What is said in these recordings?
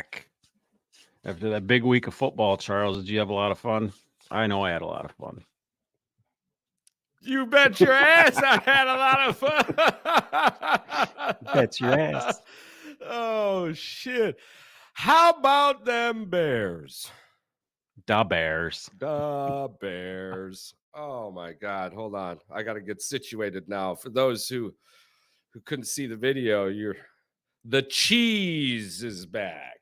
back. After that big week of football, Charles, did you have a lot of fun? I know I had a lot of fun. You bet your ass I had a lot of fun. Bet your ass. Oh, shit. How about them Bears? Da Bears. The Bears. Oh, my God. Hold on. I got to get situated now. For those who couldn't see the video, the cheese is back.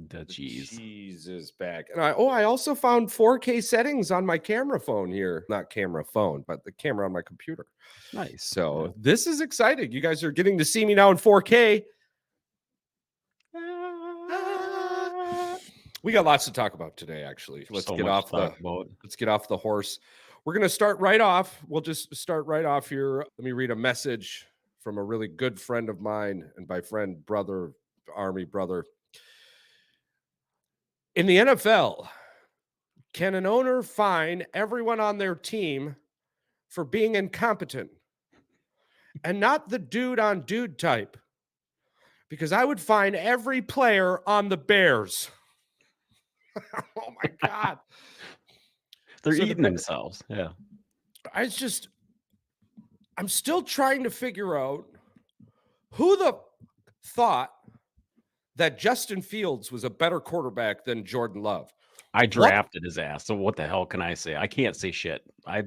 The cheese. Cheese is back. And I also found 4K settings on my camera phone here. Not camera phone, but the camera on my computer. Nice. So this is exciting. You guys are getting to see me now in 4K. We got lots to talk about today, actually. Let's get off the horse. We're going to start right off. We'll just start right off here. Let me read a message from a really good friend of mine, and by friend, brother, Army brother. In the NFL, can an owner fine everyone on their team for being incompetent and not the dude on dude type? Because I would fine every player on the Bears. Oh my God. They're eating themselves. Yeah. I'm still trying to figure out who thought that Justin Fields was a better quarterback than Jordan Love. I drafted his ass. So what the hell can I say? I can't say shit. I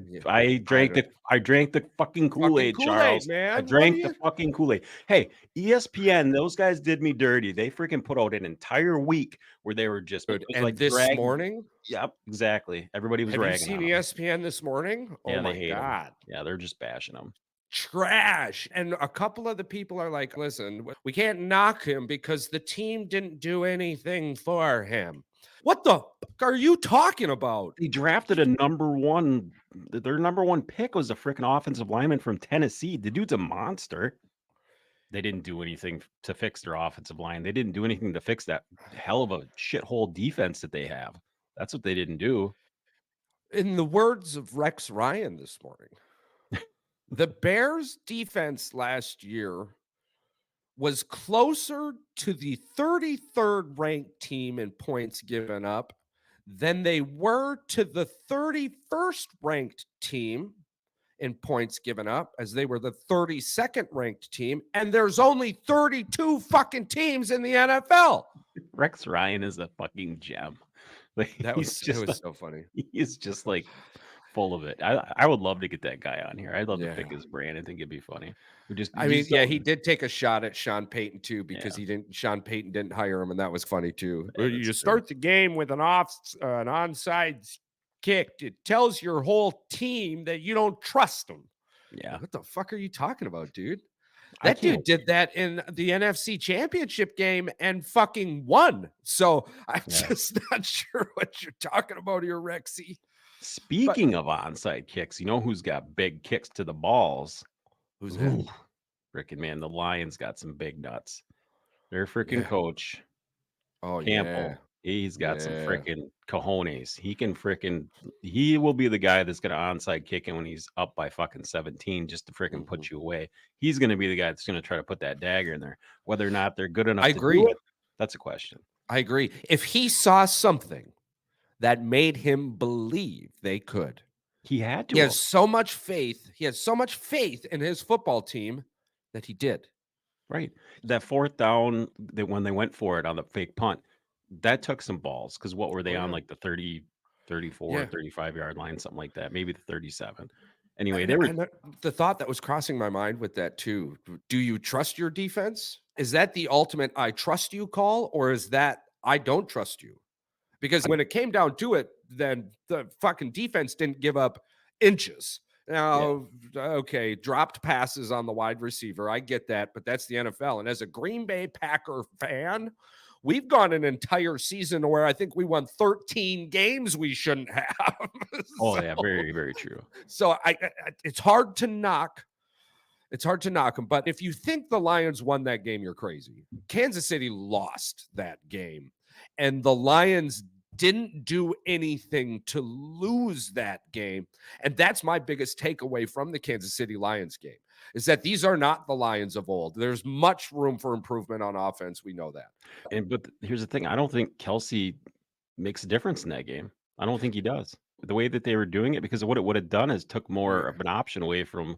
drank the fucking Kool-Aid, Charles. Man. I drank the fucking Kool-Aid. Hey, ESPN, those guys did me dirty. They freaking put out an entire week where they were just and this morning. Yep, exactly. Everybody was ragging. Have you seen ESPN this morning? Yeah, oh my God. Yeah, they're just bashing them. Trash. And a couple of the people are like, listen, we can't knock him because the team didn't do anything for him. What the fuck are you talking about? He drafted their number one pick was a freaking offensive lineman from Tennessee. The dude's a monster. They didn't do anything to fix their offensive line. They didn't do anything to fix that hell of a shithole defense that they have. That's what they didn't do. In the words of Rex Ryan this morning, the Bears defense last year was closer to the 33rd ranked team in points given up than they were to the 31st ranked team in points given up, as they were the 32nd ranked team. And there's only 32 fucking teams in the NFL. Rex Ryan is a fucking gem. It was so funny. He's just like full of it. I would love to get that guy on here. I'd love to pick his brain. I think it'd be funny. He did take a shot at Sean Payton too, because Sean Payton didn't hire him, and that was funny too. You start the game with an onside kick. It tells your whole team that you don't trust them. Yeah. What the fuck are you talking about, dude? That dude did that in the NFC Championship game and fucking won. So I'm just not sure what you're talking about here, Rexy. Speaking of onside kicks, you know who's got big kicks to the balls? Who's that? Freaking man, the Lions got some big nuts. Their freaking coach, Campbell, yeah. He's got some freaking cojones. He will be the guy that's going to onside kick him when he's up by fucking 17 just to freaking put you away. He's going to be the guy that's going to try to put that dagger in there. Whether or not they're good enough to do it, that's a question. I agree. If he saw something that made him believe they could, he had to. He has so much faith. He has so much faith in his football team that he did. Right. That fourth down, when they went for it on the fake punt, that took some balls, because what were they on, like the 30, 34, 35-yard line, something like that, maybe the 37. Anyway, the thought that was crossing my mind with that too. Do you trust your defense? Is that the ultimate I trust you call, or is that I don't trust you? Because when it came down to it, then the fucking defense didn't give up inches. Now, okay, dropped passes on the wide receiver. I get that, but that's the NFL. And as a Green Bay Packer fan, we've gone an entire season where I think we won 13 games we shouldn't have. Very, very true. So it's hard to knock. It's hard to knock them. But if you think the Lions won that game, you're crazy. Kansas City lost that game, and the Lions didn't do anything to lose that game. And that's my biggest takeaway from the Kansas City Lions game. is that these are not the Lions of old. There's much room for improvement on offense. We know that. But here's the thing: I don't think Kelsey makes a difference in that game. I don't think he does. The way that they were doing it, because what it would have done is took more of an option away from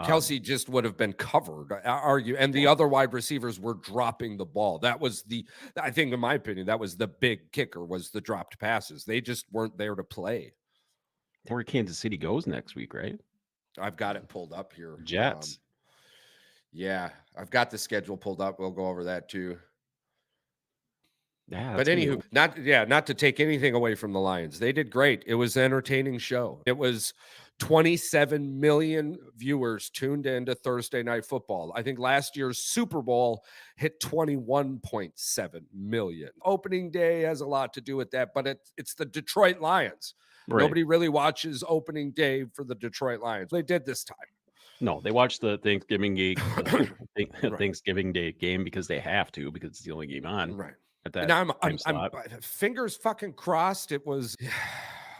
Kelsey just would have been covered, argue, and the other wide receivers were dropping the ball. That was I think, in my opinion, that was the big kicker, was the dropped passes. They just weren't there to play. where Kansas City goes next week, right? I've got it pulled up here. Jets. Yeah, I've got the schedule pulled up. We'll go over that too. Yeah, But anywho, not to take anything away from the Lions. They did great. It was an entertaining show. It was 27 million viewers tuned into Thursday Night Football. I think last year's Super Bowl hit 21.7 million. Opening day has a lot to do with that, but it's the Detroit Lions. right. Nobody really watches opening day for the Detroit Lions. They did this time. No, they watch the Thanksgiving game, Right. Thanksgiving Day game because they have to, because it's the only game on Right. at that And I'm slot. fingers fucking crossed. It was,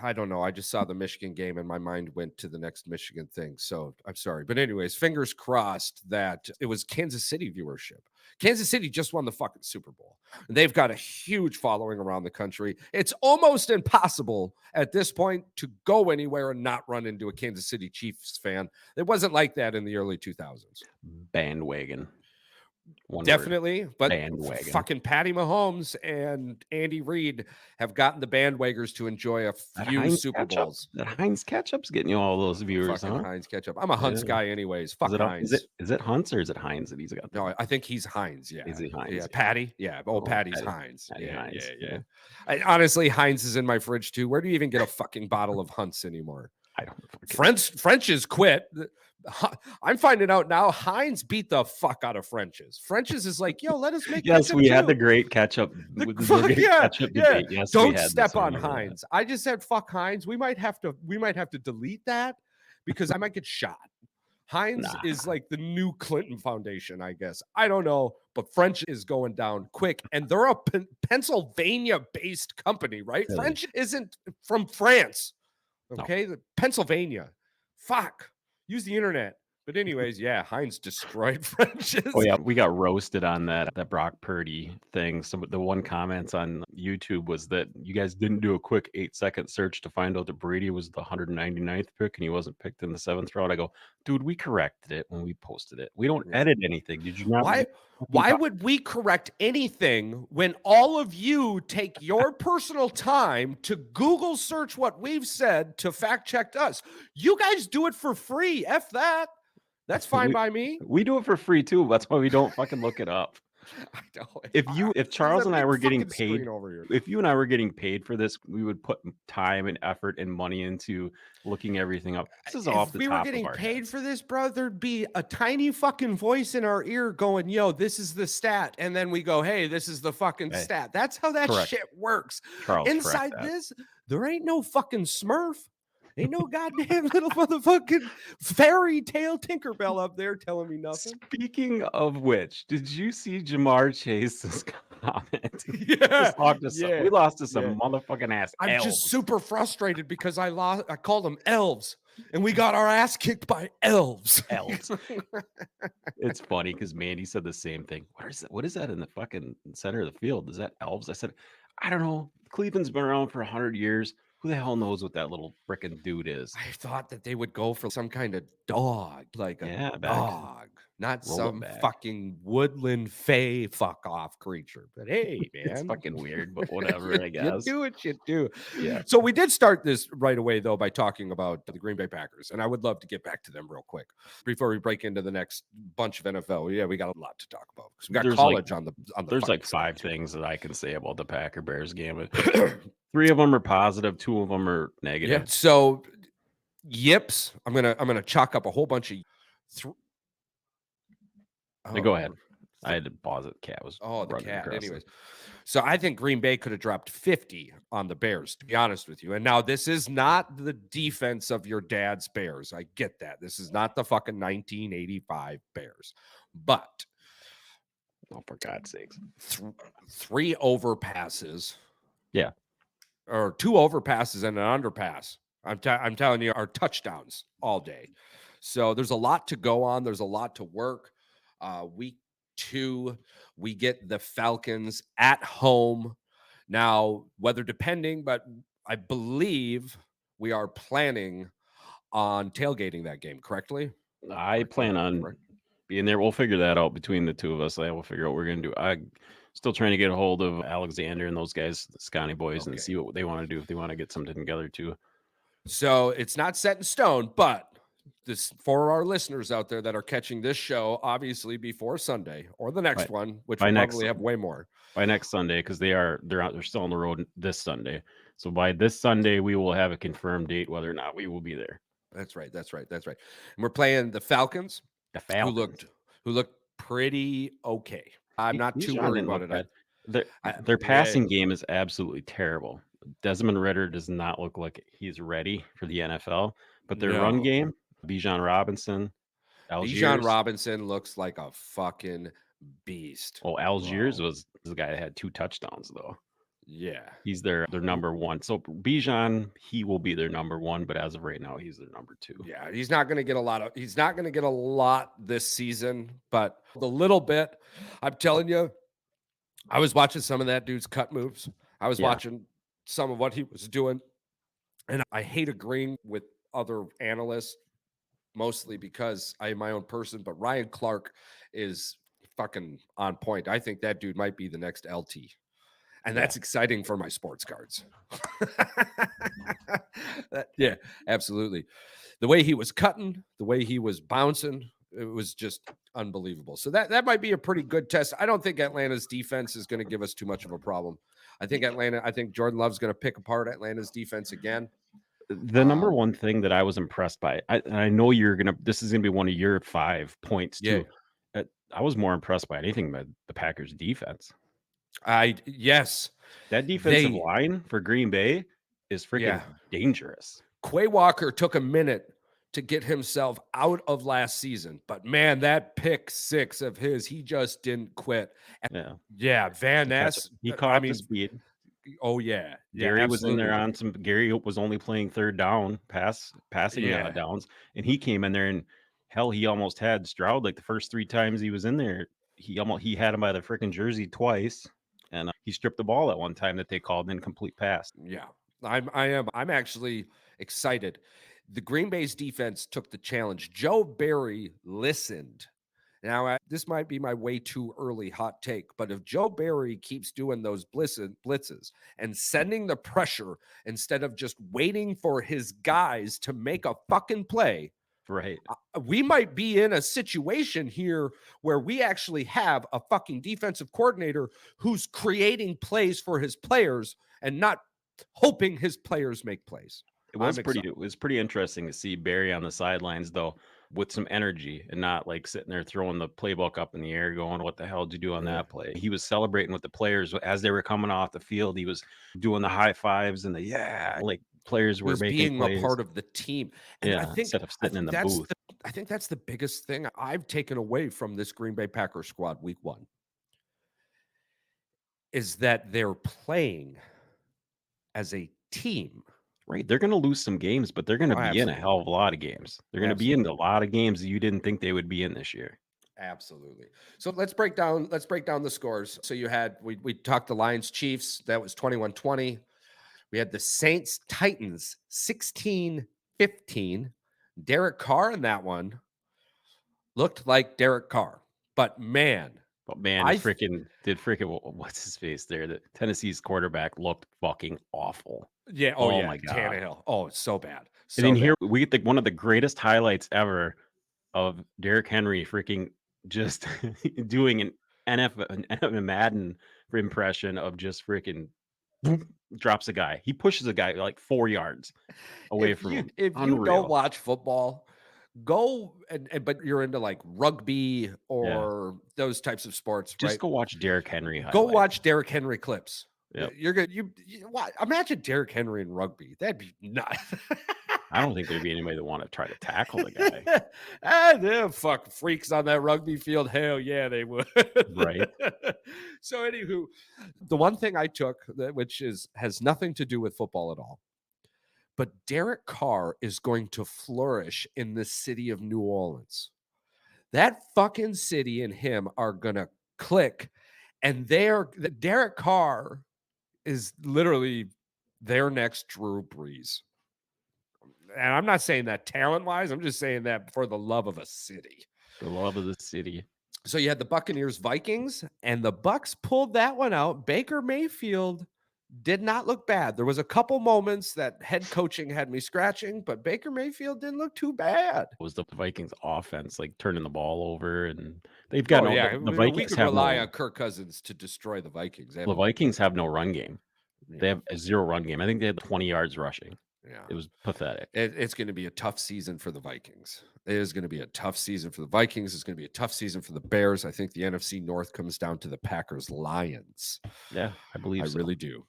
I don't know. I just saw the Michigan game and my mind went to the next Michigan thing. So I'm sorry. But anyways, fingers crossed that it was Kansas City viewership. Kansas City just won the fucking Super Bowl. They've got a huge following around the country. It's almost impossible at this point to go anywhere and not run into a Kansas City Chiefs fan. It wasn't like that in the early 2000s. Bandwagon. One word. Definitely, but Bandwagon. fucking Patty Mahomes and Andy Reid have gotten the bandwaggers to enjoy a That few Heinz Super ketchup- Bowls. That Heinz ketchup's getting you all those viewers, Fucking huh? Heinz ketchup. I'm a Hunt's Yeah. guy anyways. Fuck Heinz. Is it Hunt's or is it Heinz that he's got? No, I think he's Heinz. Yeah. Is he Heinz? Yeah. Yeah. Patty. Yeah. Oh, Patty's Patty. Heinz. Patty Yeah, Heinz. yeah. Honestly, Heinz is in my fridge too. Where do you even get a fucking bottle of Hunt's anymore? I don't fucking French's quit. I'm finding out now Heinz beat the fuck out of French's. French's is like, yo, let us make Yes, ketchup we had too. the great ketchup. Ketchup Yeah. debate. Yes, Don't we had step this. I on remember that. Heinz. I just said fuck Heinz. We might have to delete that because I might get shot. Heinz Nah. is like the new Clinton Foundation, I guess. I don't know, but French is going down quick, and they're a Pennsylvania-based company, right? Really? French isn't from France. No. Okay, Pennsylvania. Fuck. Use the internet. But anyways, yeah, Heinz destroyed French's. Oh yeah, we got roasted on that Brock Purdy thing. So the one comments on YouTube was that you guys didn't do a quick 8-second search to find out that Brady was the 199th pick and he wasn't picked in the 7th round. I go, dude, we corrected it when we posted it. We don't edit anything. Did you not? Why would we correct anything when all of you take your personal time to Google search what we've said to fact check us? You guys do it for free. F that. That's fine by me. We do it for free too. That's why we don't fucking look it up. I know. If Charles and I were getting Fucking screen paid, over here. if you and I were getting paid for this, we would put time and effort and money into looking everything up. This is off If the we top were getting of our paid heads. for this, bro, there'd be a tiny fucking voice in our ear going, yo, this is the stat. And then we go, hey, this is the fucking Hey, stat. That's how that correct. shit works. Charles, correct Inside that. this, there ain't no fucking Smurf. Ain't no goddamn little motherfucking fairy tale Tinkerbell up there telling me nothing. Speaking of which, did you see Jamar Chase's comment? Yeah, We lost to some yeah. motherfucking ass I'm elves. just super frustrated because I called them elves and we got our ass kicked by elves. Elves. It's funny because Mandy said the same thing. What is that in the fucking center of the field? Is that elves? I said, I don't know. Cleveland's been around for 100 years. Who the hell knows what that little frickin' dude is? I thought that they would go for some kind of dog, like a Yeah, back. dog, not Roll it some back. fucking woodland fey fuck off creature. But hey, man, It's fucking weird, but whatever, I You guess. do what you do. Yeah. So we did start this right away, though, by talking about the Green Bay Packers, and I would love to get back to them real quick before we break into the next bunch of NFL. Yeah, we got a lot to talk about because we got There's college on the. There's fucking like 5 side, too. things that I can say about the Packer Bears game. 3 of them are positive, 2 of them are negative. Yeah. So yips. I'm gonna chalk up a whole bunch of. Go ahead. I had to pause it. Cat was the running cat. across Anyways, so I think Green Bay could have dropped 50 on the Bears, to be honest with you. And now this is not the defense of your dad's Bears. I get that. This is not the fucking 1985 Bears, but Oh, for God's sakes. 3 overpasses. Yeah. Or 2 overpasses and an underpass. I'm telling you, are touchdowns all day. So there's a lot to go on. There's a lot to work. Week 2, we get the Falcons at home. Now, weather depending, but I believe we are planning on tailgating that game, correctly? I Correct me plan if I'm on correct. being there. We'll figure that out between the two of us. We'll figure out what we're gonna do. I still trying to get a hold of Alexander and those guys, the Scotty boys, and Okay. see what they want to do if they want to get something together too. So it's not set in stone, but this for our listeners out there that are catching this show, obviously before Sunday or the next By, one, which by will next probably have way more. by next Sunday, because they're still on the road this Sunday. So by this Sunday, we will have a confirmed date whether or not we will be there. That's right. That's right. That's right. And we're playing the Falcons, The who Falcons. looked pretty okay. I'm not too Bijan worried didn't about look it. bad. Their I their yeah, passing game is absolutely terrible. Desmond Ritter does not look like he's ready for the NFL, but their run no. game, Bijan Robinson, Bijan Algiers. Robinson looks like a fucking beast, Oh, Algiers bro. was the guy that had 2 touchdowns though. Yeah. He's their number 1. So Bijan, he will be their number 1, but as of right now, he's their number 2. Yeah, he's not going to get a lot this season, but the little bit, I'm telling you, I was watching some of that dude's cut moves. I was Yeah. watching some of what he was doing, and I hate agreeing with other analysts mostly because I am my own person, but Ryan Clark is fucking on point. I think that dude might be the next LT. And Yeah. that's exciting for my sports cards. Yeah, absolutely. The way he was cutting, the way he was bouncing, it was just unbelievable. So that might be a pretty good test. I don't think Atlanta's defense is going to give us too much of a problem. I think Jordan Love's going to pick apart Atlanta's defense again. The number one thing that I was impressed by, and I know this is gonna be one of your 5 points Yeah. too. I was more impressed by anything by the Packers defense. Yes. That defensive They line for Green Bay is freaking Yeah. dangerous. Quay Walker took a minute to get himself out of last season, but man, that pick 6 of his, he just didn't quit. Yeah. Yeah, Van To catch Ness. He I caught the mean, speed. oh yeah, yeah, Gary was in there absolutely. Gary was only playing third down passing Yeah, downs, and he came in there and hell, he almost had Stroud like the first 3 times he was in there. He had him by the freaking jersey twice, and he stripped the ball at one time that they called an incomplete pass. yeah. I'm actually excited. The Green Bay's defense took the challenge. Joe Barry listened. Now, this might be my way too early hot take, but if Joe Barry keeps doing those blitzes and sending the pressure instead of just waiting for his guys to make a fucking play, Right. we might be in a situation here where we actually have a fucking defensive coordinator who's creating plays for his players and not hoping his players make plays. I'm excited. It was pretty interesting to see Barry on the sidelines though with some energy and not like sitting there throwing the playbook up in the air going, "What the hell did you do on Yeah. that play?" He was celebrating with the players as they were coming off the field. He was doing the high fives and the like players He were was making being a plays. part of the team. And Yeah, instead of sitting in the booth. I think that's the biggest thing I've taken away from this Green Bay Packers squad week 1 is that they're playing as a team. Right. They're gonna lose some games, but they're gonna Oh, be in a absolutely. hell of a lot of games. They're gonna be in a Absolutely. lot of games that you didn't think they would be in this year. Absolutely. So let's break down the scores. So you had we talked the Lions Chiefs, that was 21-20. We had the Saints Titans 16-15. Derek Carr in that one looked like Derek Carr. But man, But man, I what's his face there? The Tennessee's quarterback looked fucking awful. yeah, oh Oh yeah, my god. Tannehill. Oh, it's so bad. And then So here bad. we get one of the greatest highlights ever of Derrick Henry freaking just doing an an Madden impression of just freaking boom, drops a guy. He pushes a guy like 4 yards away from him. If you don't Unreal. watch football, go but you're into like rugby Yeah. or those types of sports, Just right? go watch Derrick Henry Go highlights. watch Derrick Henry clips. Yep. You're good. Imagine Derrick Henry in rugby. That'd be nuts. I don't think there'd be anybody that want to try to tackle the guy. Them fuck freaks on that rugby field. Hell yeah, they would. Right. So, anywho, the one thing I took, which has nothing to do with football at all, but Derek Carr is going to flourish in the city of New Orleans. That fucking city and him are going to click. And Derek Carr is literally their next Drew Brees. And I'm not saying that talent wise. I'm just saying that for the love of a city. The love of the city. So you had the Buccaneers Vikings, and the Bucks pulled that one out. Baker Mayfield did not look bad. There was a couple moments that head coaching had me scratching, but Baker Mayfield didn't look too bad. It was the Vikings offense, like turning the ball over, and they've got the we Vikings could have rely no, on Kirk Cousins to destroy the Vikings. the Vikings have no run game. They Yeah. have a 0 run game. I think they had 20 yards rushing. Yeah. It was pathetic. It's going to be a tough season for the Vikings. It is going to be a tough season for the Vikings. It's going to be a tough season for the Bears. I think the NFC North comes down to the Packers Lions. Yeah, I believe I so. really do.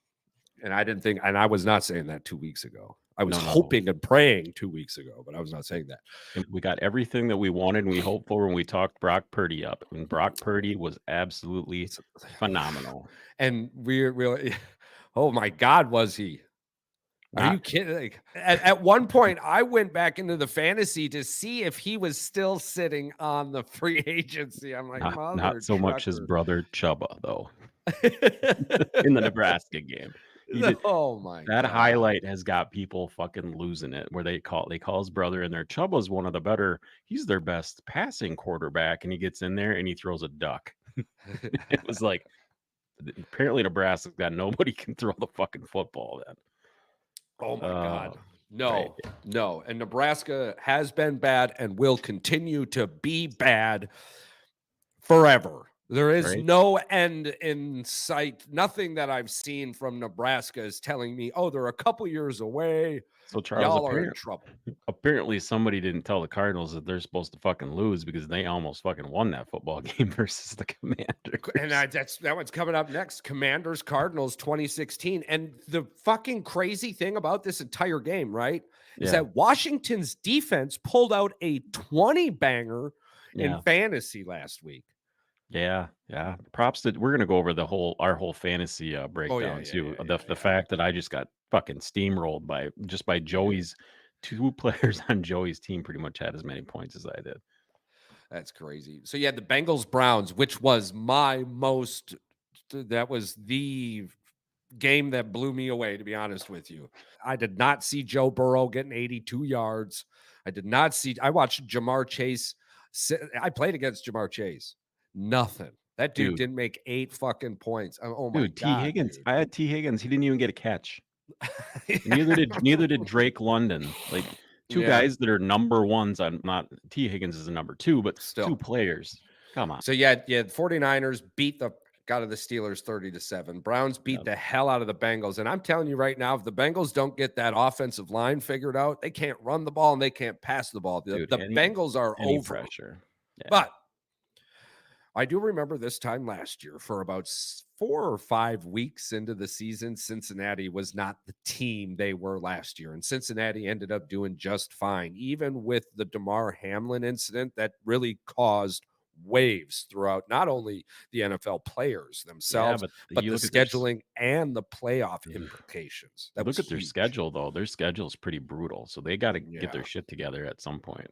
And I didn't think, and I was not saying that 2 weeks ago. I was No. hoping and praying 2 weeks ago, but I was not saying that. And we got everything that we wanted and we hoped for when we talked Brock Purdy up. And Brock Purdy was absolutely phenomenal. And we're really, oh my God, was he? Are you kidding? Like, at one point, I went back into the fantasy to see if he was still sitting on the free agency. I'm like, not so much his brother Chubba, though, in the Nebraska game. Oh my That God. highlight has got people fucking losing it, where they call his brother in there. Chubba's one of the better, he's their best passing quarterback, and he gets in there and he throws a duck. It was like, apparently Nebraska's got nobody can throw the fucking football then. Oh my God. No, right. no. And Nebraska has been bad and will continue to be bad forever. There is Right. no end in sight. Nothing that I've seen from Nebraska is telling me, oh, they're a couple years away. So Charles, Y'all are in trouble. apparently somebody didn't tell the Cardinals that they're supposed to fucking lose because they almost fucking won that football game versus the Commanders. And that one's coming up next. Commanders Cardinals 2016. And the fucking crazy thing about this entire game, right, is that Washington's defense pulled out a 20 banger in fantasy last week. Yeah. Props to, we're gonna go over our whole fantasy breakdown too. The fact that I just got fucking steamrolled by Joey's 2 players on Joey's team pretty much had as many points as I did. That's crazy. So you had the Bengals Browns, which was that was the game that blew me away, to be honest with you. I did not see Joe Burrow getting 82 yards. I watched Jamar Chase. I played against Jamar Chase. Nothing. That dude didn't make 8 fucking points. Oh my God. T. Higgins. I had T. Higgins. He didn't even get a catch. Neither did Drake London. Like 2 guys that are number ones on, not T. Higgins is a number 2, but still 2 players. Come on. So yeah, 49ers beat the Steelers 30-7. Browns beat the hell out of the Bengals. And I'm telling you right now, if the Bengals don't get that offensive line figured out, they can't run the ball and they can't pass the ball. The Bengals are over. Pressure. Yeah. But I do remember this time last year, for about 4 or 5 weeks into the season, Cincinnati was not the team they were last year. And Cincinnati ended up doing just fine, even with the Damar Hamlin incident that really caused waves throughout not only the NFL players themselves, but the scheduling and the playoff implications. Look at their schedule, though. Their schedule is pretty brutal. So they got to get their shit together at some point.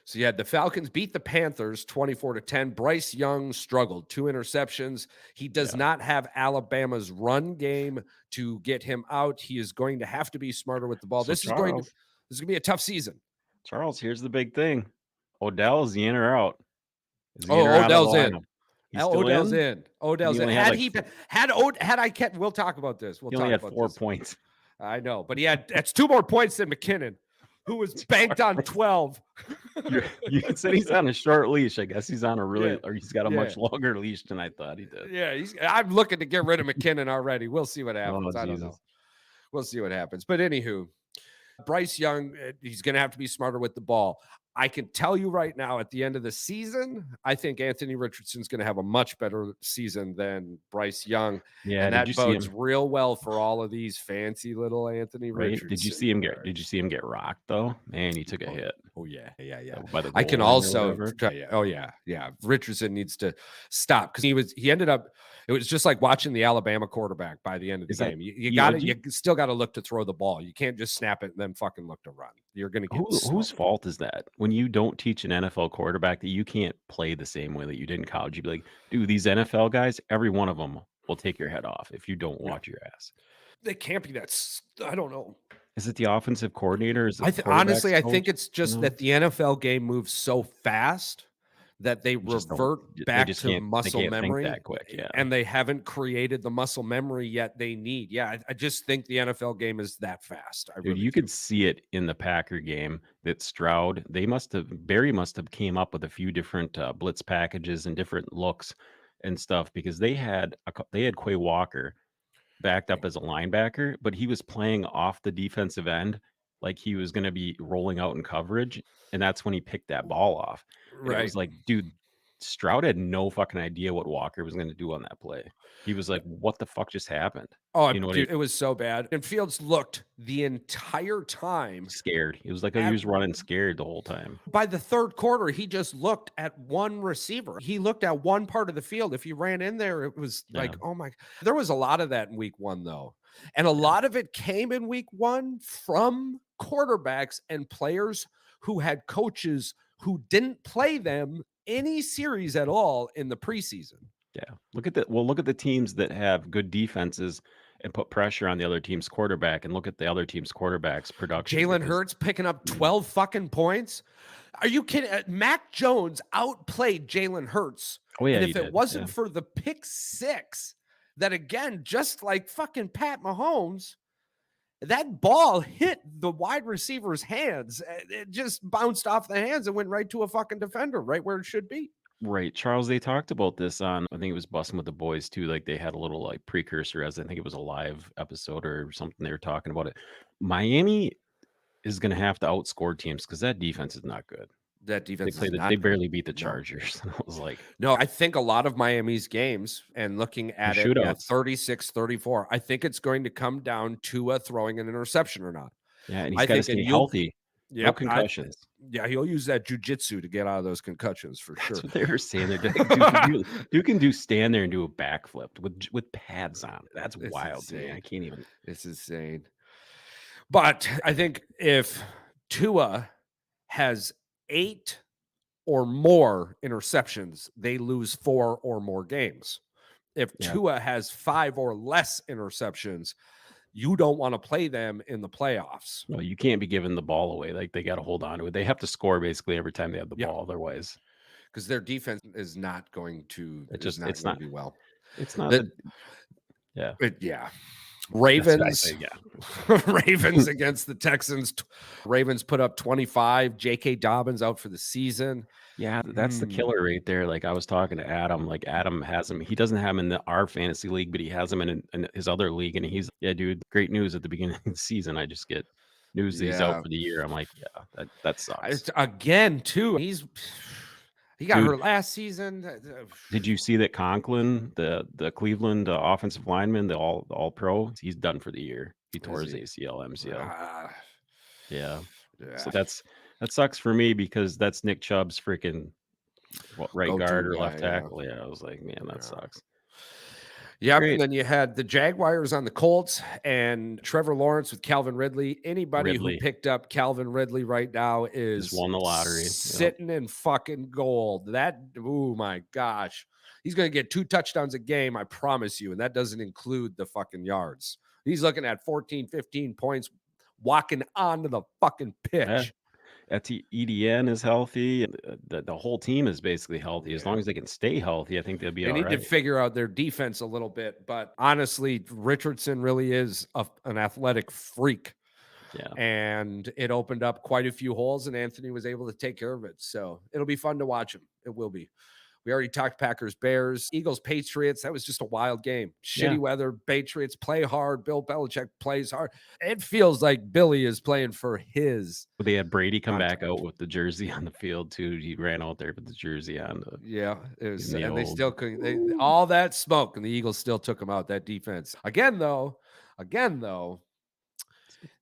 So yeah, the Falcons beat the Panthers 24-10. Bryce Young struggled, 2 interceptions. He does not have Alabama's run game to get him out. He is going to have to be smarter with the ball. So this is going to be a tough season. Charles, here's the big thing. Odell, is he in or out? Odell's in. Odell's in. Odell's in. We'll talk about this. He only had 4 points. I know, but that's 2 more points than McKinnon, who was banked on 12. You said he's on a short leash. I guess he's on a or he's got a much longer leash than I thought he did. Yeah, I'm looking to get rid of McKinnon already. We'll see what happens. I don't know. We'll see what happens. But anywho, Bryce Young, he's going to have to be smarter with the ball. I can tell you right now, at the end of the season, I think Anthony Richardson's going to have a much better season than Bryce Young. Yeah, and that bodes real well for all of these fancy little Anthony Richardson. Did you see him get rocked though? Man, he took a hit. Oh yeah, yeah. by the I can goal line or also whatever. tell you. Oh yeah, yeah. Richardson needs to stop because he ended up. It was just like watching the Alabama quarterback by the end of the Is that game. You got to EOG? you still got to look to throw the ball. You can't just snap it and then fucking look to run. You're going to get Whose smoked. fault is that? When you don't teach an NFL quarterback that you can't play the same way that you did in college, you'd be like, dude, these NFL guys, every one of them will take your head off if you don't Yeah. watch your ass. They can't be that. I don't know. Is it the offensive coordinator? Is it the Honestly, quarterback's I think coach? it's just No, that the NFL game moves so fast that they you just don't. revert They back just to can't. They muscle can't think memory, that quick. Yeah, and they haven't created the muscle memory yet they need. Yeah, I just think the NFL game is that fast. I dude, really you do. could see it in the Packer game that Stroud. Barry must have came up with a few different blitz packages and different looks and stuff because they had Quay Walker backed up as a linebacker, but he was playing off the defensive end like he was going to be rolling out in coverage. And that's when he picked that ball off. And it Right. was like, dude, Stroud had no fucking idea what Walker was going to do on that play. He was like, what the fuck just happened? Oh, You know what I mean? dude, it was so bad. And Fields looked the entire time Scared. He was like, oh, he at was running scared the whole time. by the third quarter, he just looked at one receiver. He looked at one part of the field. If he ran in there, it was like, Yeah. oh my. There was a lot of that in week one, though. And a lot of it came in week one from quarterbacks and players who had coaches who didn't play them any series at all in the preseason. Yeah. Look at the teams that have good defenses and put pressure on the other team's quarterback and look at the other team's quarterback's production. Jalen because- Hurts picking up 12 fucking points. Are you kidding? Mac Jones outplayed Jalen Hurts. Oh, yeah. And he if it did. wasn't Yeah. for the pick six, that again, just like fucking Pat Mahomes, that ball hit the wide receiver's hands. It just bounced off the hands and went right to a fucking defender, right where it should be. Right. Charles, they talked about this on, I think it was Bussin' with the Boys too. Like they had a little like precursor as I think it was a live episode or something. They were talking about it. Miami is going to have to outscore teams because that defense is not good. That defense They is not they good. barely beat the No. Chargers. And I was like, No, I think a lot of Miami's games and looking at it, yeah, shootouts. 36-34, I think it's going to come down to throwing an interception or not. Yeah, and I he's got to think stay Ayuk- healthy. No Yep, concussions. yeah, he'll use that jujitsu to get out of those concussions for sure. That's what they were saying. You can stand there and do a backflip with pads on. That's It's wild to me. insane. I can't even. It's insane. But I think if Tua has 8 or more interceptions, they lose 4 or more games. If Yeah. Tua has 5 or less interceptions, you don't want to play them in the playoffs. No, you can't be giving the ball away. Like they got to hold on to it. They have to score basically every time they have the Yeah. ball. Otherwise, Because their defense is not going to it's going not to be well. It's not. That- Yeah. Yeah. That's what I Ravens. say, yeah. Ravens against the Texans. Ravens put up 25. J.K. Dobbins out for the season. Yeah, that's the killer right there. Like I was talking to Adam. Like Adam has him. He doesn't have him in our fantasy league, but he has him in his other league. And he's dude. Great news at the beginning of the season. I just get news that he's Yeah. out for the year. I'm like, yeah, that sucks. Again, too. He got Dude. hurt last season. Did you see that Conklin, the Cleveland offensive lineman, the all pro, he's done for the year. He tore his he? ACL, MCL. Ah, Yeah. yeah. So that sucks for me because that's Nick Chubb's freaking right Go-to guard or guy, left yeah. tackle. Yeah, I was like, man, that Yeah. sucks. Yep. Great. And then you had the Jaguars on the Colts and Trevor Lawrence with Calvin Ridley. Anybody Ridley. who picked up Calvin Ridley right now is won the lottery. Yep. sitting in fucking gold. Oh my gosh. He's going to get 2 touchdowns a game, I promise you. And that doesn't include the fucking yards. He's looking at 14, 15 points walking onto the fucking pitch. EDN is healthy. The whole team is basically healthy. As Yeah. long as they can stay healthy, I think they'll be They all need to right. figure out their defense a little bit. But honestly, Richardson really is an athletic freak. Yeah. And it opened up quite a few holes, and Anthony was able to take care of it. So it'll be fun to watch him. It will be. We already talked Packers, Bears, Eagles, Patriots. That was just a wild game. Shitty Yeah. weather. Patriots play hard. Bill Belichick plays hard. It feels like Billy is playing for his. But they had Brady come back Contact. out with the jersey on the field too. He ran out there with the jersey on. Yeah, it was, the and they old- still couldn't. All that smoke, and the Eagles still took him out. That defense again, though.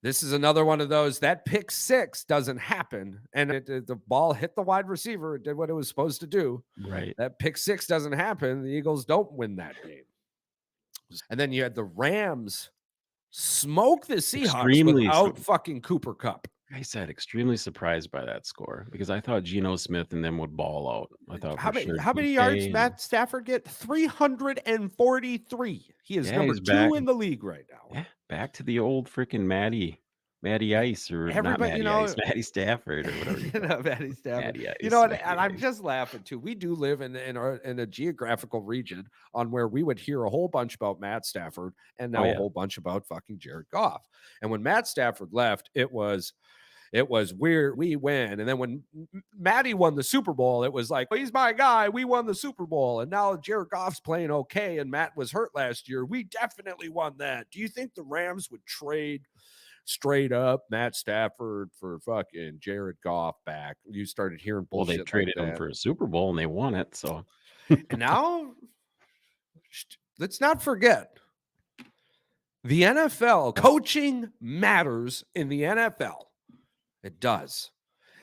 This is another one of those. That pick six doesn't happen, and the ball hit the wide receiver. It did what it was supposed to do. Right. That pick six doesn't happen. The Eagles don't win that game. And then you had the Rams smoke the Seahawks Extremely without fucking Cooper Kupp. I said extremely surprised by that score because I thought Geno Smith and them would ball out. I thought How for many sure how many DK yards and- Matt Stafford get? 343. He is Yeah, number he's 2 back. in the league right now. Yeah, back to the old freaking Matty Ice or not Everybody, Matty you know- Ice, Matty Stafford or whatever. You know, Matty Stafford. Matty Ice. You know what? Matty And I'm Ice. just laughing too. We do live in a geographical region on where we would hear a whole bunch about Matt Stafford and now Oh, a yeah. whole bunch about fucking Jared Goff. And when Matt Stafford left, it was weird. We win. And then when Matty won the Super Bowl, it was like, well, he's my guy. We won the Super Bowl. And now Jared Goff's playing okay. And Matt was hurt last year. We definitely won that. Do you think the Rams would trade straight up Matt Stafford for fucking Jared Goff back? You started hearing Well, bullshit. they traded like him that. for a Super Bowl and they won it. So And now, let's not forget the NFL. Coaching matters in the NFL. It does.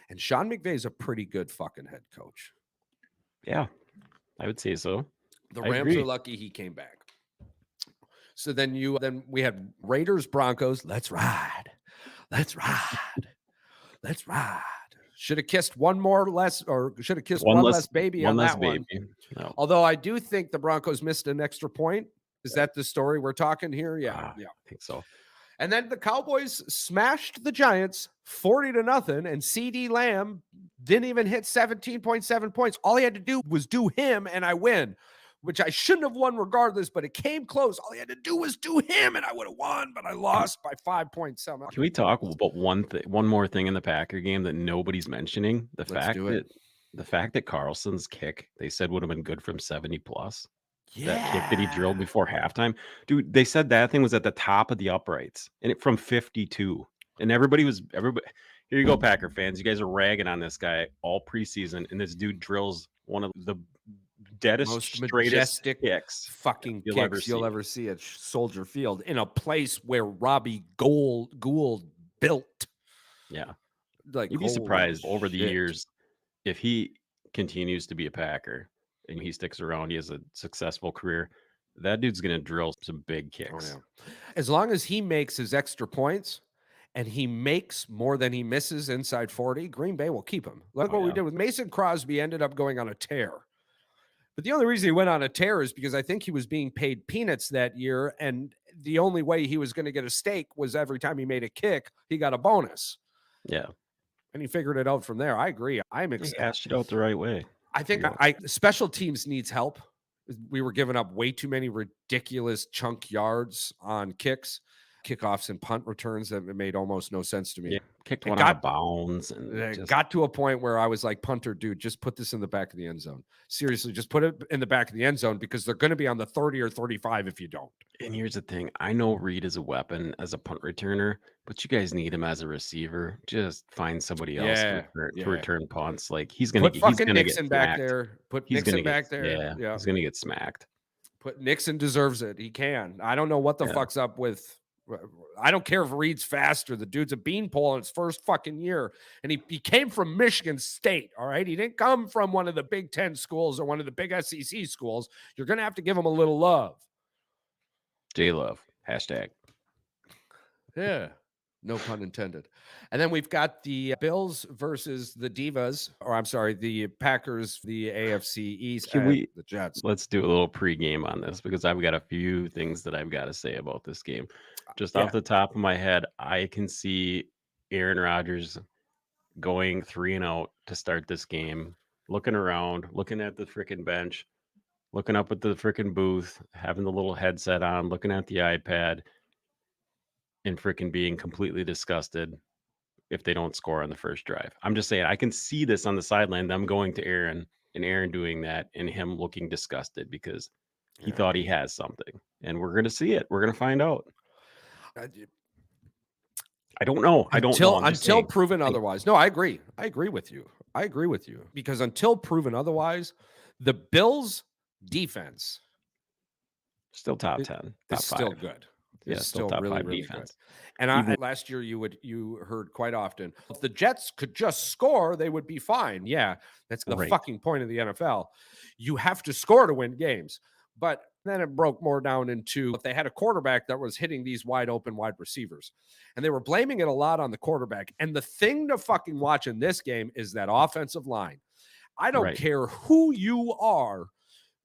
And Sean McVay is a pretty good fucking head coach. yeah, I would say so. The I Rams agree. are lucky he came back. So then we had Raiders Broncos. Let's ride. Let's ride. Let's ride. Should have kissed one less baby on that one. No. Although I do think the Broncos missed an extra point. Is that the story we're talking here? Yeah. I think so. And then the Cowboys smashed the Giants 40-0, and CD Lamb didn't even hit 17.7 points. All he had to do was do him, and I win, which I shouldn't have won regardless, but it came close. All he had to do was do him, and I would have won, but I lost by 5 points. Can we talk about one more thing in the Packer game that nobody's mentioning? Let's do it. The fact that Carlson's kick they said would have been good from 70 plus. Yeah. That kick that he drilled before halftime, dude. They said that thing was at the top of the uprights, and it from 52. And everybody. Here you go, Packer fans. You guys are ragging on this guy all preseason, and this dude drills one of the deadest, Most straightest majestic kicks fucking you'll kicks you'll ever see at Soldier Field in a place where Robbie Gould built. Yeah, Like, you'd be holy surprised over the shit. years if he continues to be a Packer and he sticks around. He has a successful career. That dude's gonna drill some big Oh, kicks. yeah. As long as he makes his extra points and he makes more than he misses inside 40, Green Bay will keep him. Look Oh, what we yeah. did with Mason Crosby, ended up going on a tear. But the only reason he went on a tear is because I think he was being paid peanuts that year. And the only way he was going to get a steak was every time he made a kick, he got a bonus. Yeah, And he figured it out from there. I agree. I'm he excited. hashed it out the right way. I think Yeah. special teams needs help. We were giving up way too many ridiculous chunk yards on kicks, kickoffs, and punt returns that made almost no sense to me. Yeah, kicked It one got- out of bounds and It just, got to a point where I was like, punter, dude, just put this in the back of the end zone. Seriously, just put it in the back of the end zone because they're going to be on the 30 or 35 if you don't. and here's the thing. I know Reed is a weapon as a punt returner, but you guys need him as a receiver. Just find somebody else Yeah, to yeah. return punts. Like he's gonna Put fucking get Nixon back smacked. there. Put He's Nixon gonna back get, there. Yeah. He's gonna get smacked. Put Nixon deserves it. He can. I don't know what the Yeah. fuck's up with. I don't care if Reed's faster. The dude's a beanpole in his first fucking year. And he came from Michigan State. All right. He didn't come from one of the Big Ten schools or one of the big SEC schools. You're going to have to give him a little love. J Love hashtag. Yeah. No pun intended. And then we've got the Bills versus the Divas, or I'm sorry, the Packers, the AFC East, Can we- the Jets. Let's do a little pregame on this because I've got a few things that I've got to say about this game. Just Yeah. off the top of my head, I can see Aaron Rodgers going 3-0 to start this game, looking around, looking at the freaking bench, looking up at the freaking booth, having the little headset on, looking at the iPad, and freaking being completely disgusted if they don't score on the first drive. I'm just saying, I can see this on the sideline, them going to Aaron and Aaron doing that and him looking disgusted because he Yeah. thought he has something. And we're going to see it. We're going to find out. I don't know. I don't know. I'm just Until saying. proven otherwise. No, I agree. I agree with you. Because until proven otherwise, the Bills defense Still top 10. Top is still 5. good. Yeah, is still still top really, 5 really good. defense. And Even last year you heard quite often, if the Jets could just score, they would be fine. Yeah, that's the Right. fucking point of the NFL. You have to score to win games. But then it broke more down into if they had a quarterback that was hitting these wide open wide receivers. And they were blaming it a lot on the quarterback. And the thing to fucking watch in this game is that offensive line. I don't Right. care who you are.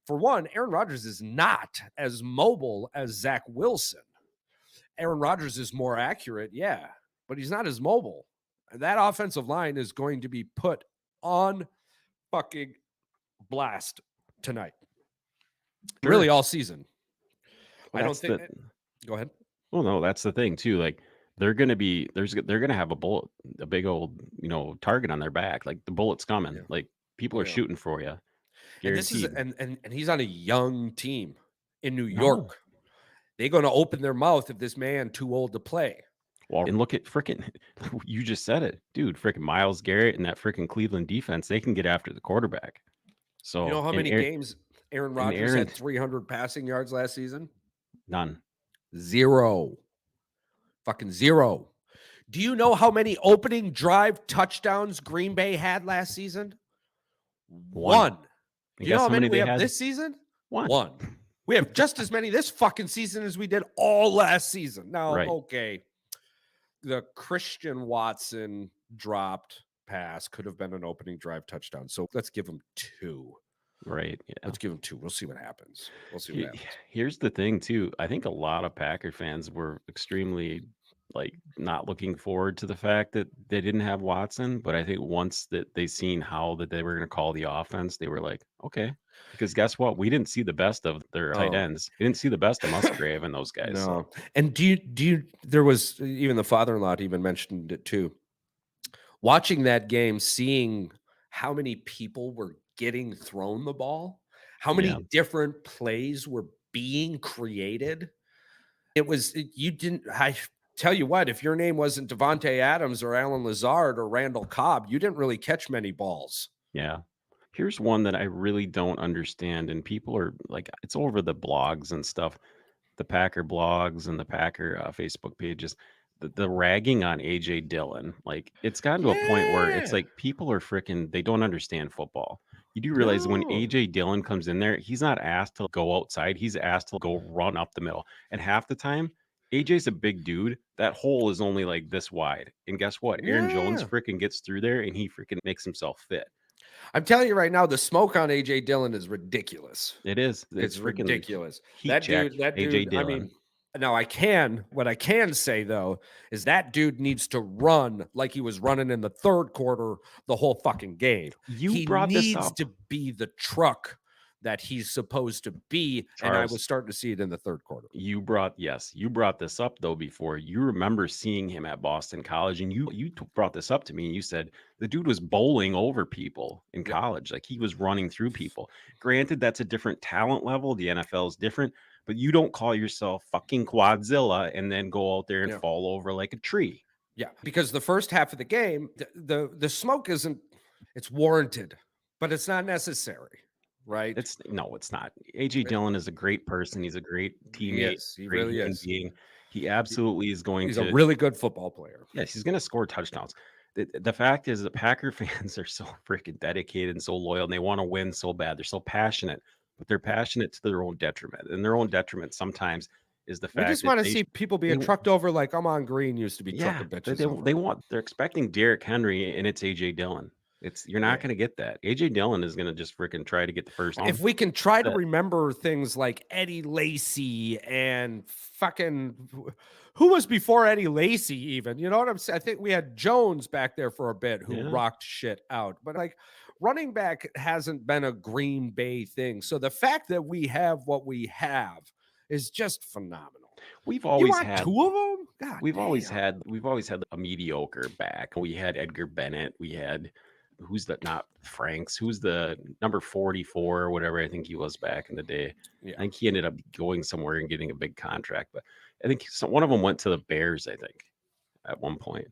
For one, Aaron Rodgers is not as mobile as Zach Wilson. Aaron Rodgers is more accurate, yeah, but he's not as mobile. That offensive line is going to be put on fucking blast tonight. Sure. Really all season. Well, I don't that's think the go ahead. well, no, that's the thing too. Like they're gonna be they're gonna have a big old, target on their back. Like the bullet's coming. Yeah. Like people are Yeah. shooting for you. And this is Guaranteed. and he's on a young team in New No. York. They're going to open their mouth if this man too old to play. Well, and look at frickin' you just said it. Dude, frickin' Miles Garrett and that frickin' Cleveland defense, they can get after the quarterback. You know So how and many games Aaron Rodgers Aaron had 300 passing yards last season? none. 0. Fucking 0. Do you know how many opening drive touchdowns Green Bay had last season? 1. And Do you know guess how many we they have had? this season? 1. 1. We have just as many this fucking season as we did all last season. Now, Right. okay, the Christian Watson dropped pass could have been an opening drive touchdown. So let's give him 2. Right. Yeah. Let's give him 2. We'll see what happens. We'll see what happens. Here's the thing too. I think a lot of Packer fans were extremely not looking forward to the fact that they didn't have Watson, but I think once that they seen how that they were going to call the offense, they were like, okay. Because guess what? We didn't see the best of their tight ends. We didn't see the best of Musgrave and those guys. No. So. And do you there was even the father-in-law even mentioned it too. Watching that game, seeing how many people were getting thrown the ball, how many different plays were being created. I tell you what, if your name wasn't Devontae Adams or Alan Lazard or Randall Cobb, you didn't really catch many balls. Yeah. Here's one that I really don't understand. And people are like, it's over the blogs and stuff, the Packer blogs and the Packer Facebook pages. The ragging on AJ Dillon, like it's gotten to a point where it's like people are freaking, they don't understand football. You do realize when AJ Dillon comes in there, he's not asked to go outside, he's asked to go run up the middle. And half the time, AJ's a big dude. That hole is only like this wide. And guess what? Aaron Jones freaking gets through there and he freaking makes himself fit. I'm telling you right now, the smoke on AJ Dillon is ridiculous. It is. It's freaking ridiculous. That dude, AJ Dillon. I mean, now what I can say though is that dude needs to run like he was running in the third quarter the whole fucking game. He needs to be the truck that he's supposed to be. Charles, and I was starting to see it in the third quarter. You brought this up though before. You remember seeing him at Boston College, and you brought this up to me, and you said the dude was bowling over people in college. Like he was running through people. Granted, that's a different talent level. The NFL is different, but you don't call yourself fucking Quadzilla and then go out there and fall over like a tree. Yeah, because the first half of the game, the smoke it's warranted, but it's not necessary. Right? It's not. AJ Dillon is a great person. He's a great teammate. He really is. He absolutely is going He's a really good football player. Yes, he's going to score touchdowns. The fact is that Packer fans are so freaking dedicated and so loyal, and they want to win so bad. They're so passionate, but they're passionate to their own detriment. And their own detriment sometimes is the fact we just want to see people being trucked over like Ahman Green used to be trucking bitches. They're expecting Derrick Henry, and it's AJ Dillon. You're not going to get that. AJ Dillon is going to just freaking try to get the first. If we can try to remember things like Eddie Lacy and fucking who was before Eddie Lacy, even, you know what I'm saying? I think we had Jones back there for a bit who rocked shit out, but like running back hasn't been a Green Bay thing. So the fact that we have what we have is just phenomenal. We've always had 2 of them. God, we've always had a mediocre back. We had Edgar Bennett. We had. Who's that? Not Franks. Who's the number 44 or whatever? I think he was back in the day. Yeah. I think he ended up going somewhere and getting a big contract. But I think one of them went to the Bears, I think, at one point.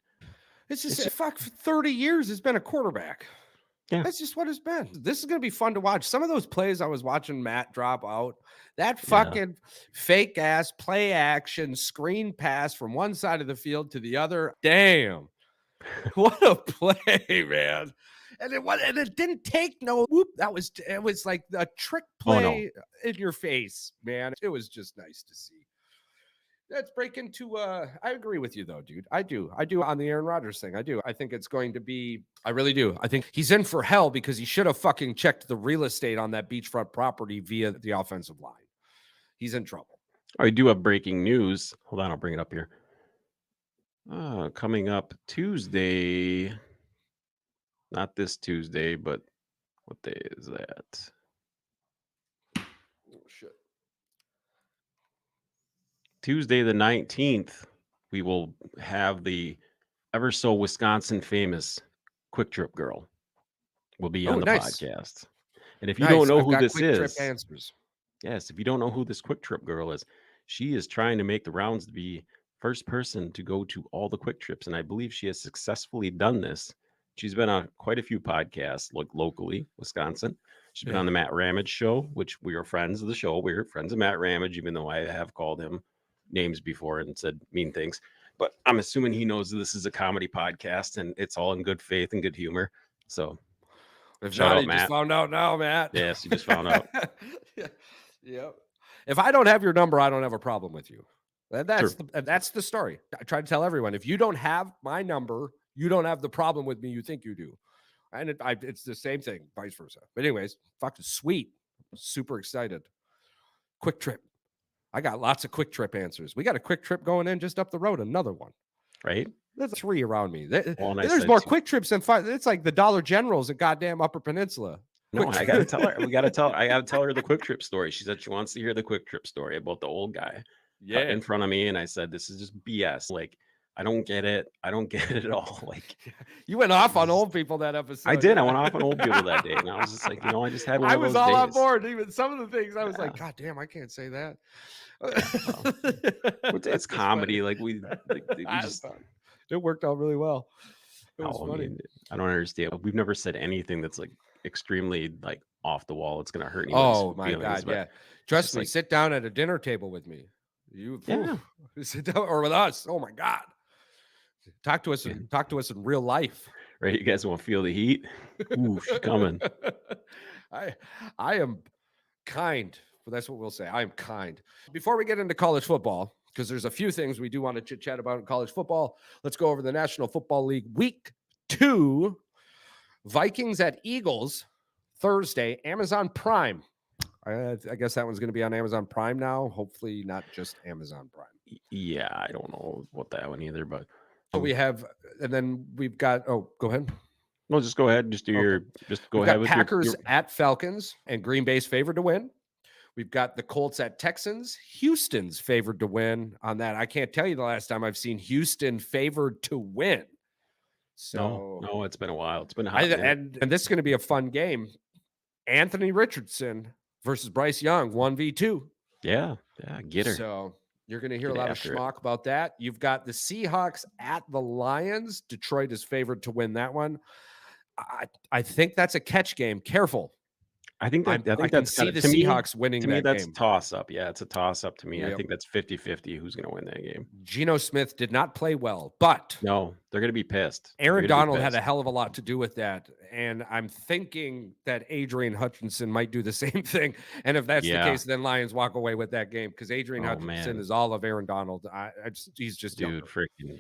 It's just fuck, for 30 years, it's been a quarterback. Yeah. That's just what it's been. This is going to be fun to watch. Some of those plays I was watching Matt drop out, that Yeah. fucking fake ass play action screen pass from one side of the field to the other. Damn. What a play, man. And it didn't take no whoop. It was like a trick Oh, no. play in your face, man. It was just nice to see. Let's break into I agree with you though, dude. I do on the Aaron Rodgers thing. I do. I think it's going to be, I really do. I think he's in for hell because he should have fucking checked the real estate on that beachfront property via the offensive line. He's in trouble. I do have breaking news. Hold on, I'll bring it up here. Coming up Tuesday, not this Tuesday, but what day is that? Oh shit. Tuesday the 19th, we will have the ever so Wisconsin famous Quick Trip girl will be on the podcast. And if you don't know who this is, answers. yes, if you don't know who this Quick Trip girl is, she is trying to make the rounds to be first person to go to all the Quick Trips, and I believe she has successfully done this. She's been on quite a few podcasts, like locally, Wisconsin. She's been on the Matt Ramage show, which we are friends of the show. We're friends of Matt Ramage, even though I have called him names before and said mean things. But I'm assuming he knows this is a comedy podcast and it's all in good faith and good humor. So if shout not, out, you Matt. just found out now, Matt. Yes, you just found out. Yeah. If I don't have your number, I don't have a problem with you. That's the story. I try to tell everyone, if you don't have my number, you don't have the problem with me you think you do. And it's the same thing, vice versa. But anyways, fucking sweet. Super excited. Quick Trip. I got lots of Quick Trip answers. We got a Quick Trip going in just up the road, another one. Right? There's 3 around me. There's said more 2. Quick Trips than 5. It's like the Dollar Generals at goddamn Upper Peninsula. No, I gotta tell her. I gotta tell her the Quick Trip story. She said she wants to hear the Quick Trip story about the old guy in front of me, and I said, "This is just BS. Like, I don't get it. I don't get it at all." Like, you went off on old people that episode. I did. I went off on old people that day, and I was just like, I just had one of those I was all days. on board. Even some of the things I was like, God damn, I can't say that. It's comedy. Like we just. It worked out really well. It was funny. I mean, I don't understand. We've never said anything that's like extremely like off the wall. It's gonna hurt anybody's Oh my feelings, God, yeah. Trust me, sit down at a dinner table with me. Sit down or with us. Oh my God. Talk to us in real life. Right. You guys want to feel the heat? Ooh, she's coming. I am kind. Well, that's what we'll say. I am kind. Before we get into college football, because there's a few things we do want to chit chat about in college football. Let's go over the National Football League Week 2. Vikings at Eagles Thursday, Amazon Prime. I guess that one's going to be on Amazon Prime now. Hopefully not just Amazon Prime. Yeah, I don't know what that one either, but so we have, and then we've got. Oh, go ahead. No, just go ahead. Just do go ahead with Packers at Falcons, and Green Bay's favored to win. We've got the Colts at Texans. Houston's favored to win on that. I can't tell you the last time I've seen Houston favored to win. So no, it's been a while. It's been a and this is going to be a fun game. Anthony Richardson versus Bryce Young, 1v2. Yeah, get her. So you're going to hear a lot of schmuck about that. You've got the Seahawks at the Lions. Detroit is favored to win that one. I think that's a catch game. Careful. I think that's the Seahawks winning that game. That's a toss-up. Yeah, it's a toss-up to me. Yep. I think that's 50-50 who's going to win that game. Geno Smith did not play well, but no, they're going to be pissed. Aaron Donald had a hell of a lot to do with that, and I'm thinking that Adrian Hutchinson might do the same thing. And if that's the case, then Lions walk away with that game because Adrian Hutchinson is all of Aaron Donald. He's just dude, freaking.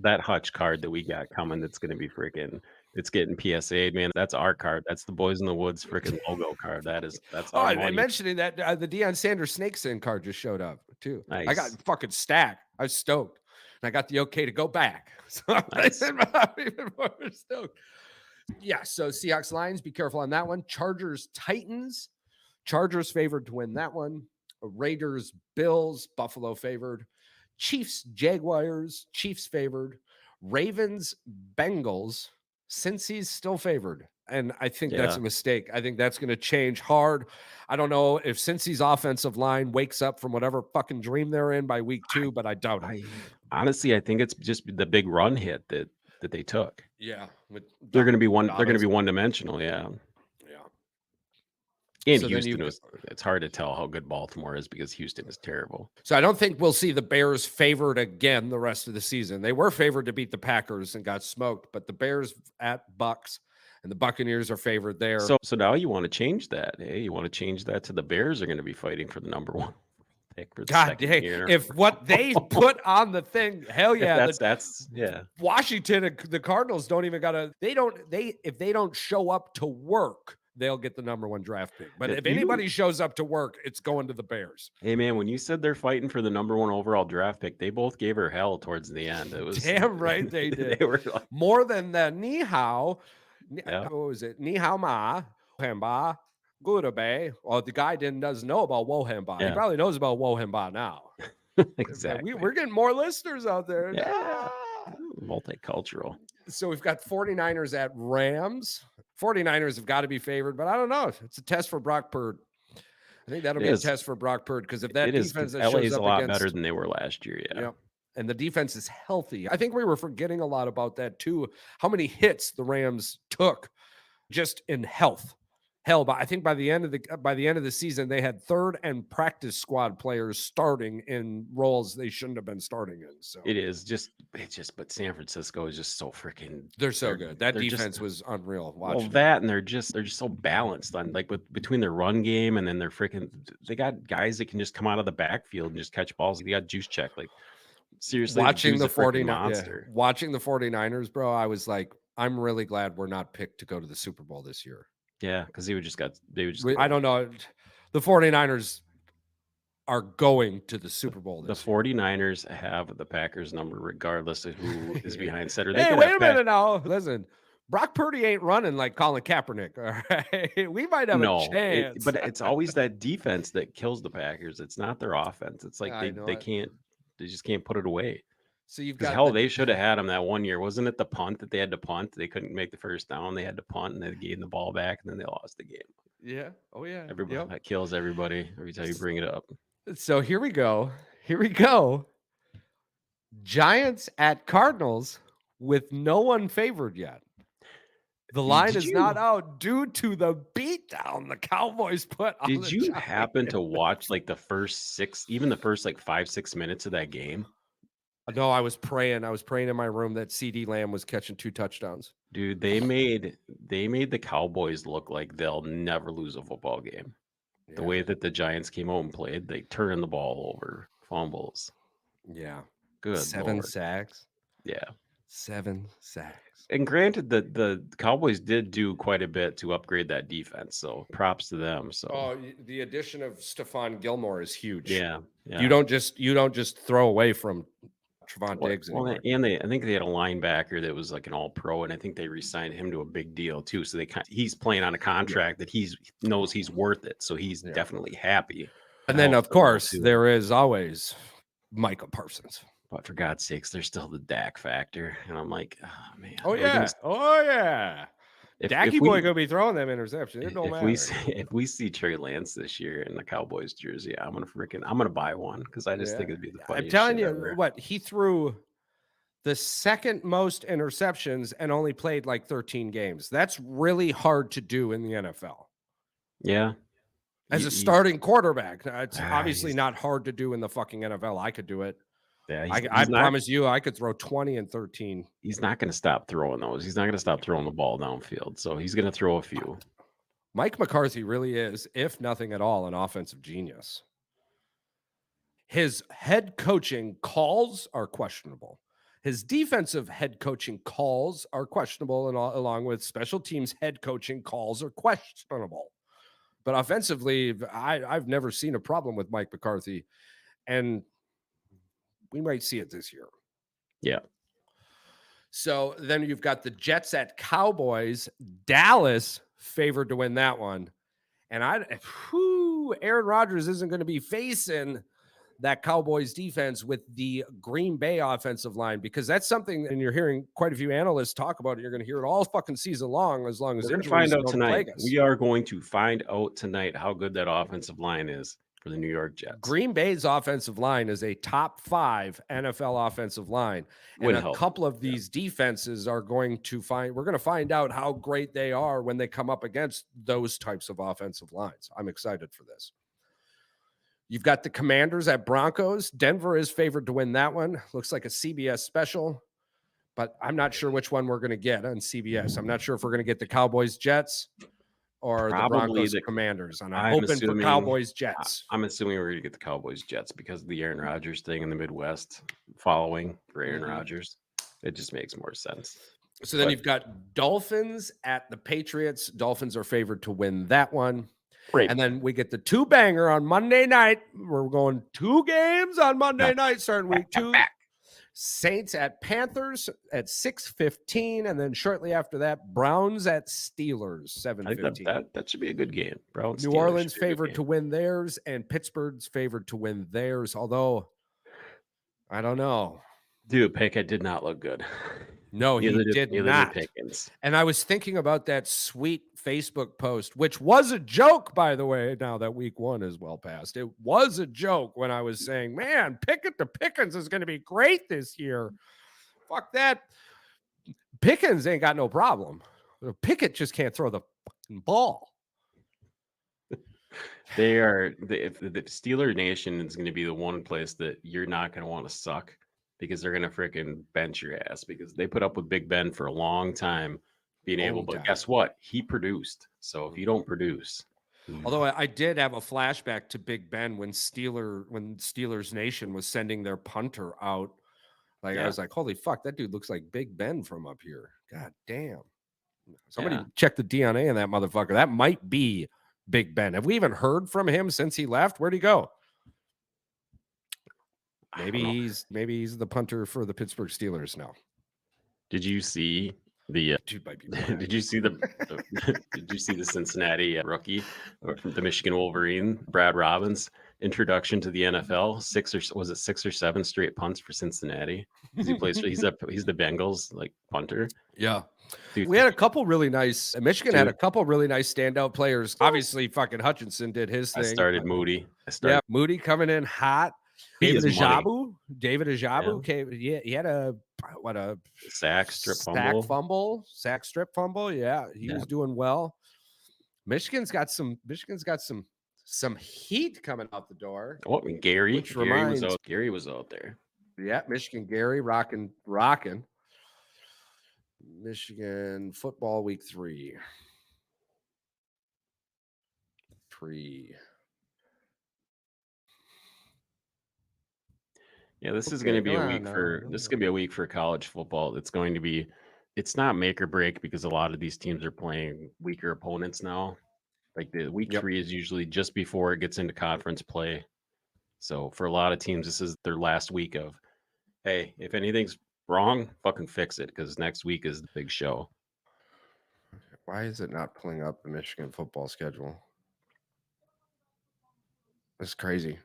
That Hutch card that we got coming. That's going to be freaking. It's getting PSA'd, man. That's our card. That's the Boys in the Woods freaking logo card. That's. Oh, and mentioning that the Deion Sanders Snakeskin card just showed up too. Nice. I got fucking stacked. I was stoked, and I got the okay to go back. So nice. I'm even more stoked. Yeah. So Seahawks Lions, be careful on that one. Chargers Titans. Chargers favored to win that one. Raiders Bills. Buffalo favored. Chiefs Jaguars. Chiefs favored. Ravens Bengals. Cincy's still favored. And I think that's a mistake. I think that's going to change hard. I don't know if Cincy's offensive line wakes up from whatever fucking dream they're in by week 2, but I doubt it. Honestly, I think it's just the big run hit that that they took. Yeah. They're going to be one-dimensional. Yeah. Yeah. And So then Houston it's hard to tell how good Baltimore is because Houston is terrible. So I don't think we'll see the Bears favored again the rest of the season. They were favored to beat the Packers and got smoked, but the Bears at Bucks and the Buccaneers are favored there. So now you want to change that. Hey, you want to change that to the Bears are going to be fighting for the number 1 pick for the second year. If what they put on the thing, hell yeah. That's yeah. Washington and the Cardinals don't even if they don't show up to work, they'll get the number 1 draft pick. But if anybody shows up to work, it's going to the Bears. Hey man, when you said they're fighting for the number 1 overall draft pick, they both gave her hell towards the end. It was damn right they did. They were like, more than the Ni Hao. Yeah. What was it? Ni Hao Ma, Wohemba, Gudabay. Well, the guy doesn't know about Wohemba. Yeah. He probably knows about Wohemba now. Exactly. We're getting more listeners out there. Yeah. Multicultural. So we've got 49ers at Rams. 49ers have got to be favored, but I don't know. It's a test for Brock Purdy. I think that'll be a test for Brock Purdy because if that defense that LA is shows up a lot against, better than they were last year. Yeah. Yep. And the defense is healthy. I think we were forgetting a lot about that too. How many hits the Rams took just in health. Hell, but I think by the end of the season, they had third and practice squad players starting in roles they shouldn't have been starting in. So but San Francisco is just so freaking. They're so good. That defense was unreal. Well, that and they're just so balanced on between their run game and then they got guys that can just come out of the backfield and just catch balls. They got juice check. Like seriously, watching the 49ers, watching the 49ers, bro, I was like, I'm really glad we're not picked to go to the Super Bowl this year. Yeah, because they would just. I don't know. The 49ers are going to the Super Bowl this year. The 49ers have the Packers number regardless of who is behind center. Hey, wait a minute now. Listen, Brock Purdy ain't running like Colin Kaepernick. All right? We might have a chance. But it's always that defense that kills the Packers. It's not their offense. It's like they just can't put it away. So you've got they should have had him that one year. Wasn't it the punt that they had to punt? They couldn't make the first down. They had to punt and they gained the ball back and then they lost the game. Yeah. Oh yeah. Everybody that kills everybody every time you bring it up. So here we go. Giants at Cardinals with no one favored yet. The line is not out due to the beatdown the Cowboys put on Did you happen to watch the first 5-6 minutes of that game? No, I was praying. In my room that CeeDee Lamb was catching 2 touchdowns. Dude, they made the Cowboys look like they'll never lose a football game. Yeah. The way that the Giants came out and played, they turned the ball over, fumbles. Yeah. Good. 7 sacks. Yeah. 7 sacks. And granted, the Cowboys did do quite a bit to upgrade that defense, so props to them. So the addition of Stephon Gilmore is huge. Yeah. You don't just throw away from Trevon Diggs. Well, and I think they had a linebacker that was like an all-pro, and I think they re-signed him to a big deal too. So he's playing on a contract that he knows he's worth it, so he's definitely happy. And then, of course, there is always Micah Parsons. But for God's sakes, there's still the Dak factor, and I'm like, oh man. Oh yeah. Dacky boy gonna be throwing them interceptions. It don't matter. If we see Trey Lance this year in the Cowboys jersey, I'm gonna buy one because I just think it'd be the funniest. I'm telling you, ever. He threw the second most interceptions and only played like 13 games. That's really hard to do in the NFL. Yeah. As a starting quarterback, it's obviously not hard to do in the fucking NFL. I could do it. Yeah, I promise you, I could throw 20 and 13. He's not going to stop throwing those. He's not going to stop throwing the ball downfield. So he's going to throw a few. Mike McCarthy really is, if nothing at all, an offensive genius. His head coaching calls are questionable. His defensive head coaching calls are questionable, and along with special teams head coaching calls are questionable. But offensively, I've never seen a problem with Mike McCarthy, and we might see it this year. Yeah. So then you've got the Jets at Cowboys. Dallas favored to win that one. And Aaron Rodgers isn't going to be facing that Cowboys defense with the Green Bay offensive line, because that's something, and you're hearing quite a few analysts talk about it. You're going to hear it all fucking season long, as long as we're going to find out tonight. We are going to find out tonight how good that offensive line is. for the New York Jets. Green Bay's offensive line is a top 5 NFL offensive line. And Would a help. couple of these defenses are going to we're going to find out how great they are when they come up against those types of offensive lines. I'm excited for this. You've got the Commanders at Broncos. Denver is favored to win that one. Looks like a CBS special, but I'm not sure which one we're going to get on CBS. I'm not sure if we're going to get the Cowboys Jets or the Broncos Commanders. And I'm hoping for Cowboys Jets. I'm assuming we're going to get the Cowboys Jets because of the Aaron Rodgers thing in the Midwest following for Aaron Rodgers. It just makes more sense. So then you've got Dolphins at the Patriots. Dolphins are favored to win that one. Right. And then we get the 2-banger on Monday night. We're going 2 games on Monday night starting week 2. Saints at Panthers at 6:15, and then shortly after that, Browns at Steelers 7:15. That should be a good game. Browns. New Orleans favored to win theirs, and Pittsburgh's favored to win theirs. Although, I don't know. Dude, Pickett did not look good. No, he did not. Pickens. And I was thinking about that sweet Facebook post, which was a joke, by the way, now that week 1 is well past. It was a joke when I was saying, man, Pickett to Pickens is going to be great this year. Fuck that. Pickens ain't got no problem. Pickett just can't throw the fucking ball. If the Steeler Nation is going to be the one place that you're not going to want to suck, because they're going to freaking bench your ass, because they put up with Big Ben for a long time but guess what? He produced. So if you don't produce. Although I did have a flashback to Big Ben when Steelers Nation was sending their punter out. I was like, holy fuck, that dude looks like Big Ben from up here. God damn. Somebody check the DNA in that motherfucker. That might be Big Ben. Have we even heard from him since he left? Where'd he go? Maybe he's the punter for the Pittsburgh Steelers now. Did you see the did you see the Cincinnati rookie from the Michigan Wolverine, Brad Robbins, introduction to the NFL? 6 or 7 straight punts for Cincinnati. He plays he's the Bengals punter. Yeah. Dude, we had a couple really nice. Michigan had a couple really nice standout players. Obviously, fucking Hutchinson did his thing. Moody. Moody coming in hot. David Ajabu came. Yeah, he had a sack strip fumble. Yeah, he was doing well. Michigan's got some heat coming out the door. Oh, Gary was out there. Yeah, Michigan Gary rocking. Michigan football week 3. Yeah, this is going to be a week for college football. It's not make or break because a lot of these teams are playing weaker opponents now. Like the week 3 is usually just before it gets into conference play. So for a lot of teams, this is their last week of, hey, if anything's wrong, fucking fix it, because next week is the big show. Why is it not pulling up the Michigan football schedule? That's crazy.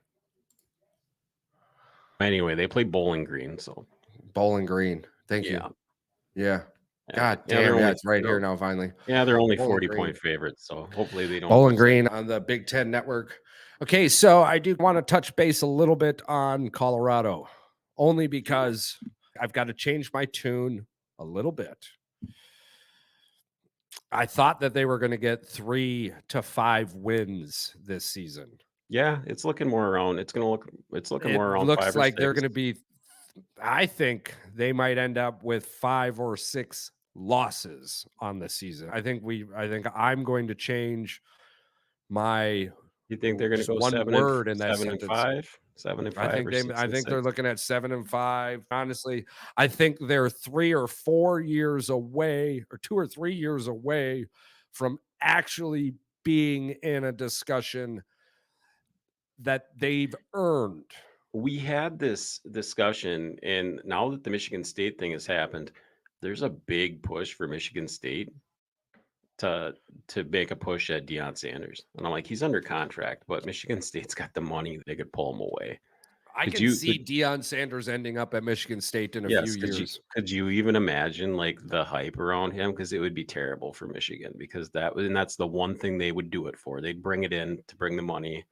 Anyway, they play Bowling Green, so Bowling Green. Thank you. Yeah. God damn, it's right here now. Finally. Yeah, they're only 40-point favorites, so hopefully they don't. Bowling Green on the Big Ten Network. Okay, so I do want to touch base a little bit on Colorado, only because I've got to change my tune a little bit. I thought that they were going to get 3 to 5 wins this season. Yeah, it's looking more around. It's looking more around. Looks like they're going to be. I think they might end up with 5 or 6 losses on the season. I think I'm going to change my. You think they're going to go one 7 word and, in that 7 sentence. and 5? 7 and 5. I think they're looking at 7 and 5. Honestly, I think they're 3 or 4 years away, or 2 or 3 years away from actually being in a discussion that they've earned. We had this discussion, and now that the Michigan State thing has happened, there's a big push for Michigan State to make a push at Deion Sanders. And I'm like, he's under contract, but Michigan State's got the money. They could pull him away. I can see Deion Sanders ending up at Michigan State in a few years. Could you even imagine the hype around him? Because it would be terrible for Michigan, because that's the one thing they would do it for. They'd bring it in to bring the money.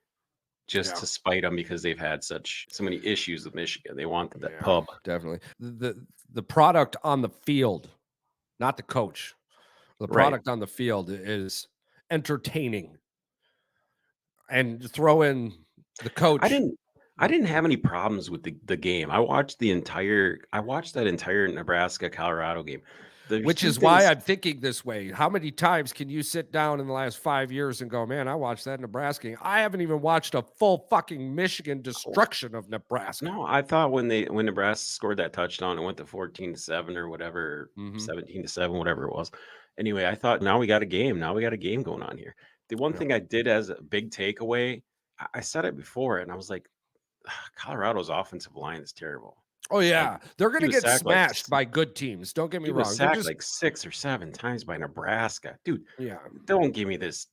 just Yeah. to spite them because they've had so many issues with Michigan. They wanted that Yeah, pub. definitely. The product on the field, not the coach. The Right. product on the field is entertaining. And throw in the I coach. didn't I didn't have any problems with the game. I watched that entire Nebraska Colorado game. There's Which two is why things. I'm thinking this way. How many times can you sit down in the last 5 years and go, "Man, I watched that Nebraska game. I haven't even watched a full fucking Michigan destruction of Nebraska." No, I thought when Nebraska scored that touchdown, it went to 14-7 or whatever, Mhm. 17-7, whatever it was. Anyway, I thought now we got a game. Now we got a game going on here. The one Yeah. thing I did as a big takeaway, I said it before, and I was like, Colorado's offensive line is terrible. Oh, Like yeah. They're he gonna was get sacked like smashed by good teams. Don't get me he was wrong. They're sacked just like 6 or 7 times by Nebraska. Dude, yeah. don't give me this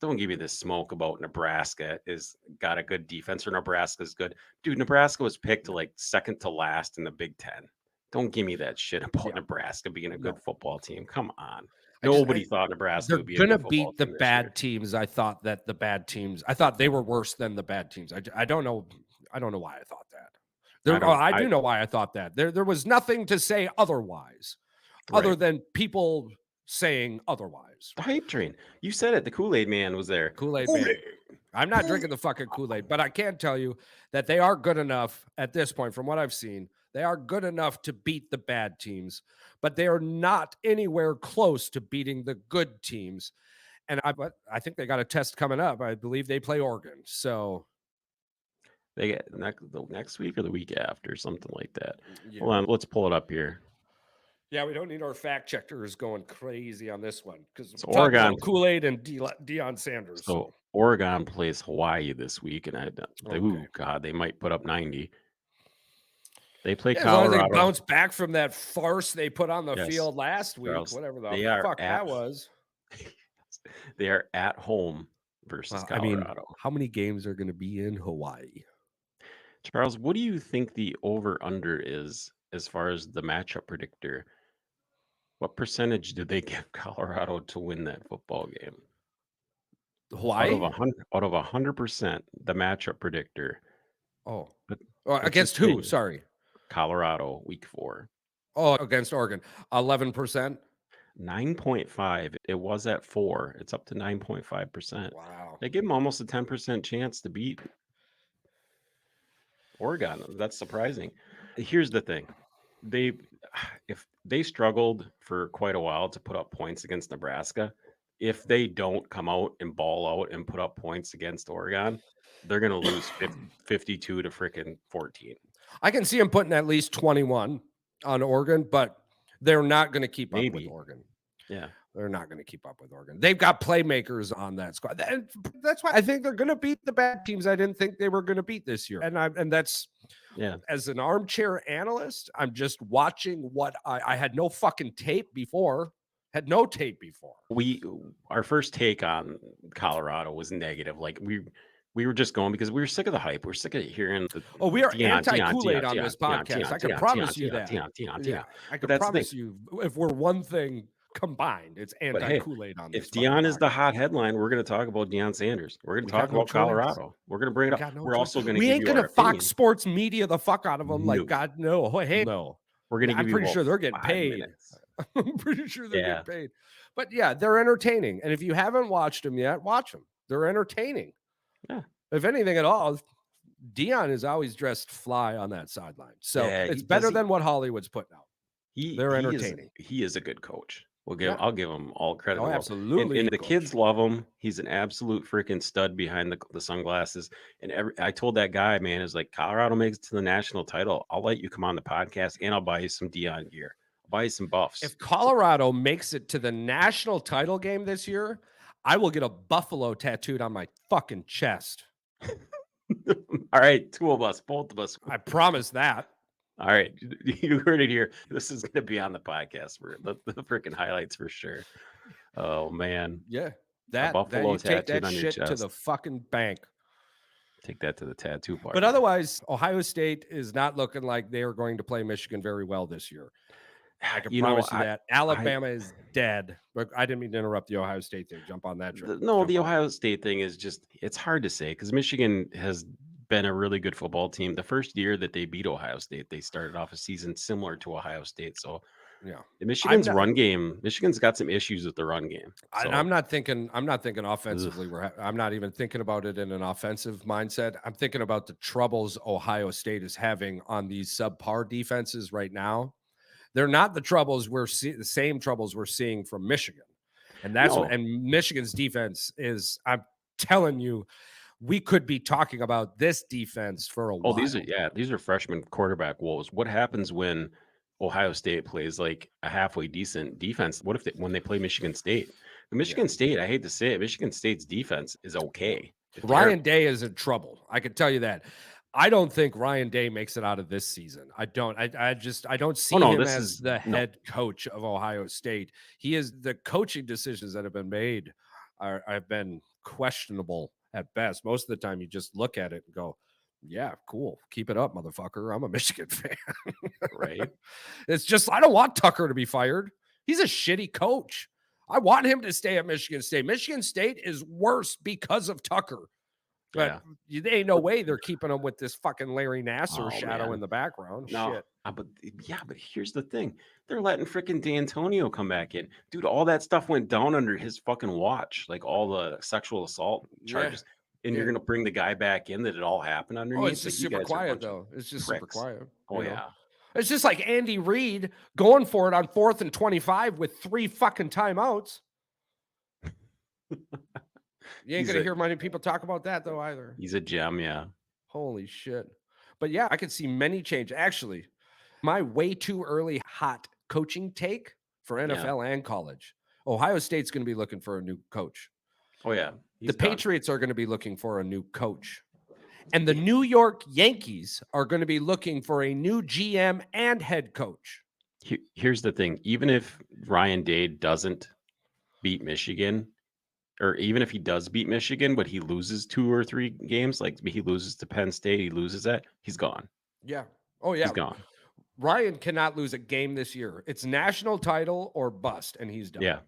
smoke about Nebraska is got a good defense or Nebraska's good. Dude, Nebraska was picked like second to last in the Big Ten. Don't give me that shit about Yeah. Nebraska being a good No. football team. Come on. I just Nobody thought Nebraska they're would be a gonna good football beat the team this year. bad teams. I thought they were worse than the bad teams. I don't know. I don't know why I thought that. I do know why I thought that. There was nothing to say otherwise, other Right. than people saying otherwise. The hype train. You said it. The Kool-Aid man was there. Kool-Aid man. I'm not drinking the fucking Kool-Aid, but I can tell you that they are good enough at this point, from what I've seen. They are good enough to beat the bad teams, but they are not anywhere close to beating the good teams. And I think they got a test coming up. I believe they play Oregon. So They get next week or the week after, something like that. yeah. Hold on, let's pull it up here. Yeah, we don't need our fact checkers going crazy on this one because So we're talking Oregon about Kool-Aid and Deion Sanders. So Oregon plays Hawaii this week, and Okay. God, they might put up 90. They play Yeah, as long as they Colorado. bounce back from that farce they put on the Yes, field last week, Charles, whatever the they are fuck at that was. they are at home versus I mean, Colorado. how many games are going to be in Hawaii? Charles, what do you think the over/under is as far as the matchup predictor? What percentage do they give Colorado to win that football game? Hawaii? Out of 100%, the matchup predictor. Oh, But against just who? saying, Sorry. Colorado, week 4. Oh, against Oregon. 11%. 9.5. It was at 4. It's up to 9.5%. Wow. They give them almost a 10% chance to beat Oregon. That's surprising. Here's the thing. If they struggled for quite a while to put up points against Nebraska, if they don't come out and ball out and put up points against Oregon, they're going to lose 52 to freaking 14. I can see them putting at least 21 on Oregon, but they're not going to keep up with Oregon. Yeah. They're not going to keep up with Oregon. They've got playmakers on that squad. That's why I think they're going to beat the bad teams I didn't think they were going to beat this year. And that's, as an armchair analyst, I'm just watching what I had no fucking tape before. Had no tape before. Our first take on Colorado was negative. Like we were just going because we were sick of the hype. We're sick of hearing we are anti-Kool-Aid on this podcast. I can promise you that. I can promise you, if we're one thing combined, it's anti-Kool-Aid on this. If Deion is the hot headline, we're going to talk about Deion Sanders. We're going to talk about Colorado. We're going to bring it up. We're also going to. We ain't going to Fox Sports media the fuck out of them. Like God, no. Hey, no. We're going to. I'm pretty sure they're getting paid. I'm pretty sure they're getting paid. But yeah, they're entertaining. And if you haven't watched them yet, watch them. They're entertaining. Yeah. If anything at all, Deion is always dressed fly on that sideline. So it's better than what Hollywood's putting out. They're entertaining. He is a good coach. I'll give him all credit. Oh, absolutely. And the kids love him. He's an absolute freaking stud behind the sunglasses. And I told that guy, man, is like, Colorado makes it to the national title, I'll let you come on the podcast and I'll buy you some Deion gear. I'll buy you some buffs. If Colorado makes it to the national title game this year, I will get a buffalo tattooed on my fucking chest. All right, both of us. I promise that. All right, you heard it here. This is going to be on the podcast for the freaking highlights for sure. Oh man, yeah, buffalo you take that on your shit chest to the fucking bank. Take that to the tattoo part. But otherwise, Ohio State is not looking like they are going to play Michigan very well this year. I can promise you that. Alabama is dead. But I didn't mean to interrupt the Ohio State thing. Jump on that train. The Ohio State thing is just, it's hard to say because Michigan has been a really good football team. The first year that they beat Ohio State, they started off a season similar to Ohio State. So Yeah. I'm Michigan's not run game, Michigan's got some issues with the run game. So I'm not thinking ugh, offensively. I'm not even thinking about it in an offensive mindset. I'm thinking about the troubles Ohio State is having on these subpar defenses right now. They're not the troubles the same troubles we're seeing from Michigan. And no. Michigan's defense is, I'm telling you, we could be talking about this defense for a Oh, while. these are freshman quarterback woes. What happens when Ohio State plays like a halfway decent defense? What if when they play Michigan State? Yeah. Michigan State, I hate to say it, Michigan State's defense is Yeah. okay. They're Ryan terrible. Day is in trouble. I can tell you that. I don't think Ryan Day makes it out of this season. I don't. I don't Oh see no, him this as is the no. head coach of Ohio State. He is the coaching decisions that have been made have been questionable at best. Most of the time, you just look at it and go, "Yeah, cool, keep it up, motherfucker. I'm a Michigan fan." Right? It's just I don't want Tucker to be fired. He's a shitty coach. I want him to stay at Michigan State. Michigan State is worse because of Tucker. Yeah. But there ain't no way they're keeping him with this fucking Larry Nasser Oh shadow in man. the background. No. Shit. But yeah, but here's the thing. They're letting freaking D'Antonio come back in. Dude, all that stuff went down under his fucking watch. Like all the sexual assault Yeah. charges. And you're Yeah. gonna bring the guy back in that it all happened Oh, it's underneath. Like just you super guys are a quiet bunch of though. It's just super pricks. quiet. Oh yeah. It's just like Andy Reid going for it on 4th and 25 with 3 fucking timeouts. You ain't He's gonna a hear many people talk about that though either. he's a gem, yeah. Holy shit. But yeah, I could see many change. Actually, my way too early hot coaching take for Yeah. NFL and college. Ohio State's going to be looking for a new coach. Oh yeah. The He's done. Patriots are going to be looking for a new coach. And the New York Yankees are going to be looking for a new GM and head coach. Here's the thing. Even if Ryan Day doesn't beat Michigan, or even if he does beat Michigan, but he loses 2 or 3 games, like he loses to Penn State, he loses that, he's gone. Yeah. Oh, yeah. He's gone. Ryan cannot lose a game this year. It's national title or bust, and he's done. Yeah.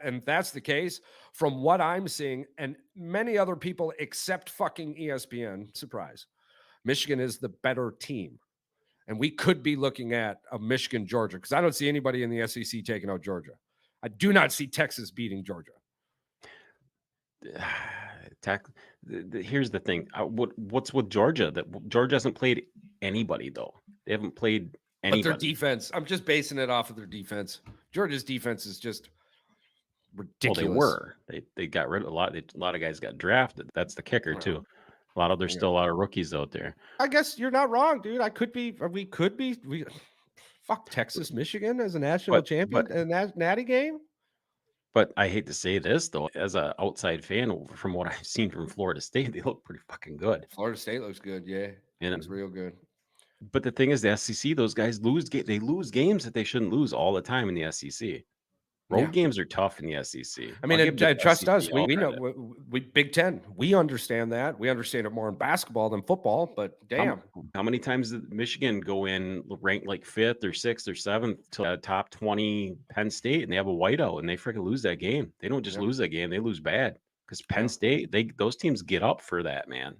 And if that's the case, from what I'm seeing, and many other people except fucking ESPN, surprise, Michigan is the better team. And we could be looking at a Michigan, Georgia, because I don't see anybody in the SEC taking out Georgia. I do not see Texas beating Georgia. Here's the thing. What's with Georgia? That Georgia hasn't played anybody though. They haven't played But their anybody. defense, I'm just basing it off of their defense. Georgia's defense is just Well, ridiculous. they were. They got rid of a lot. A lot of guys got drafted. That's the kicker Well, too. There's yeah. still a lot of rookies out there. I guess you're not wrong, dude. We fuck Texas, Michigan as a national champion in that natty game. But I hate to say this though, as an outside fan, from what I've seen from Florida State, they look pretty fucking good. Florida State looks good, yeah. And It's real good. but the thing is, the SEC, those guys they lose games that they shouldn't lose all the time in the SEC. Road Yeah. games are tough in the SEC. I mean, I'll give the trust us. SEC all We know credit. we Big Ten. We understand that. We understand it more in basketball than football. But damn, How many times did Michigan go in ranked like 5th or 6th or 7th to a top 20 Penn State and they have a whiteout and they freaking lose that game? They don't just Yeah. lose that game, they lose bad because Penn Yeah. State, those teams get up for that, man.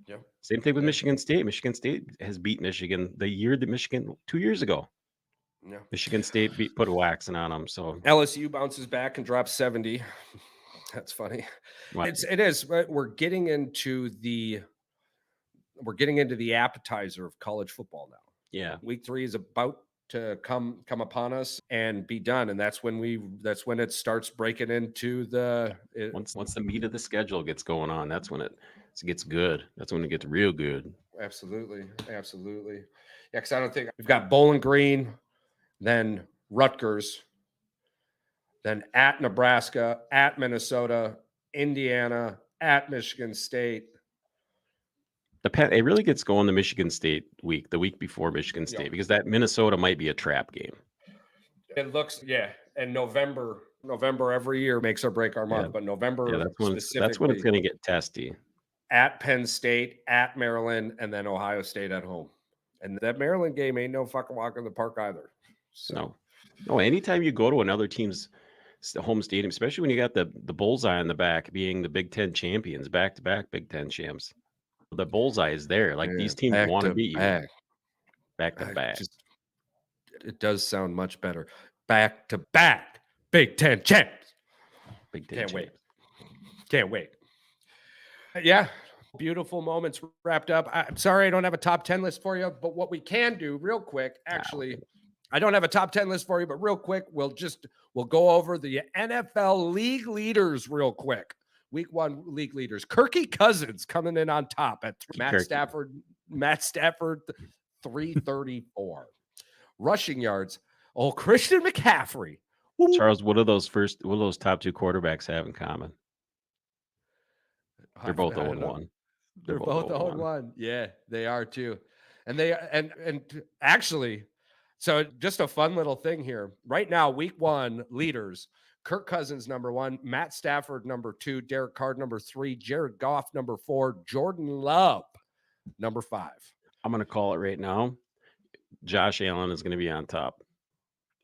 Yeah. Same thing with Yeah. Michigan State. Michigan State has beat Michigan the year that Michigan 2 years ago. Yeah. Michigan State put a waxing on them. So LSU bounces back and drops 70. That's funny. well, It is. We're getting into the appetizer of college football now. yeah. Week 3 is about to come upon us and be done, and that's when it starts breaking into Once the meat of the schedule gets going on, that's when it gets good. That's when it gets real good. Absolutely. Yeah, because I don't think we've got Bowling Green, then Rutgers, then at Nebraska, at Minnesota, Indiana, at Michigan State. It really gets going the Michigan State week, the week before Michigan State, Yeah. because that Minnesota might be a trap game. It looks, yeah, and November every year makes or break our month, Yeah. but November Yeah, that's when specifically it's going to get testy. at Penn State, at Maryland, and then Ohio State at home. And that Maryland game ain't no fucking walk in the park either. So No. Anytime you go to another team's home stadium, especially when you got the bullseye on the back being the Big Ten champions, back-to-back Big Ten champs, The bullseye is there. Like, Yeah, these teams back want to to beat you back. back to back. Just it does sound much better. Back to back. Big Ten champs. Big Ten Can't wait. champs. Can't wait. Yeah. Beautiful moments wrapped up. I'm sorry I don't have a top 10 list for you, but what we can do real quick, actually, I don't have a top 10 list for you, but real quick, we'll go over the NFL league leaders real quick. Week 1 league leaders. Kirky Cousins coming in on top at Matt Stafford 334. Rushing yards. Oh, Christian McCaffrey. Woo. Charles, what do those top 2 quarterbacks have in common? They're both 0-1. They're both 0-1. Yeah, they are too. And they and actually, so just a fun little thing here. Right now, week 1 leaders: Kirk Cousins number 1, Matt Stafford number 2, Derek Carr number 3, Jared Goff number 4, Jordan Love number 5. I'm going to call it right now. Josh Allen is going to be on top.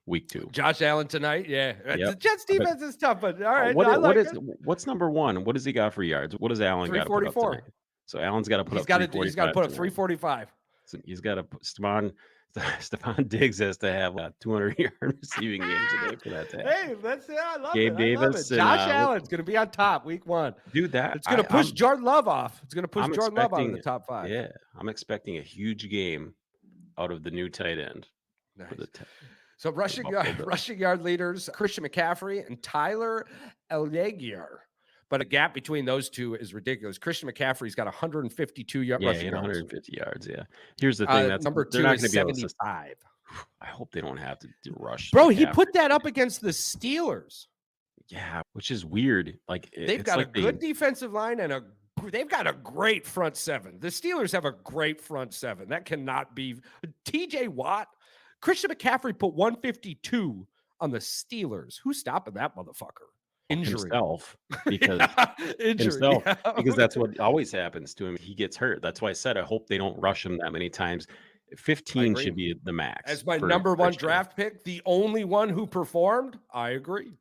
Week 2. Josh Allen tonight. Yeah. Yep. The Jets defense is tough, but all right. What's number 1? What does he got for yards? What does Allen got to put up tonight? So Allen's got to put up 345. He's got to put up 345. So he's got to Stephon Diggs has to have a 200-yard receiving game today for that to happen. Hey, I love Gabe it. Davis I love it. Josh Allen's going to be on top week 1. Dude, it's going to push Jordan Love off. It's going to push Jordan Love out of the top 5. Yeah, I'm expecting a huge game out of the new tight end. Nice. So rushing yard leaders, Christian McCaffrey and Tyler Allgeier. But a gap between those two is ridiculous. Christian McCaffrey's got 152 yards. Yeah, 150 yards. Yeah. Here's the thing. That's number 2 is 75. I hope they don't have to rush. Bro, he put that up against the Steelers. Yeah, which is weird. Like, they've got a good defensive line and they've got a great front 7. The Steelers have a great front 7. That cannot be. TJ Watt, Christian McCaffrey put 152 on the Steelers. Who's stopping that motherfucker? Injury. Himself, because because that's what always happens to him. He gets hurt. That's why I said I hope they don't rush him that many times. 15 should be the max. As my number 1 draft pick, the only one who performed, I agree.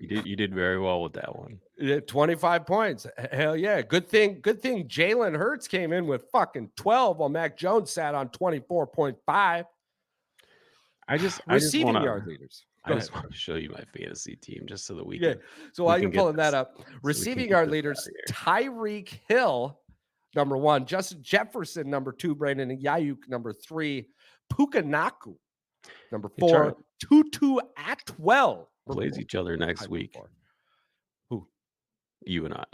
You did very well with that one. 25 points. Hell yeah. Good thing Jalen Hurts came in with fucking 12 while Mac Jones sat on 24.5. Receiving yard leaders. I just want to show you my fantasy team just so that we can. So while you're pulling that up, receiving yard leaders: Tyreek Hill, number 1, Justin Jefferson, number 2, Brandon Ayuk, number 3, Puka Nacua, number 4, Tutu Atwell. Plays each other next week. Who? You and I.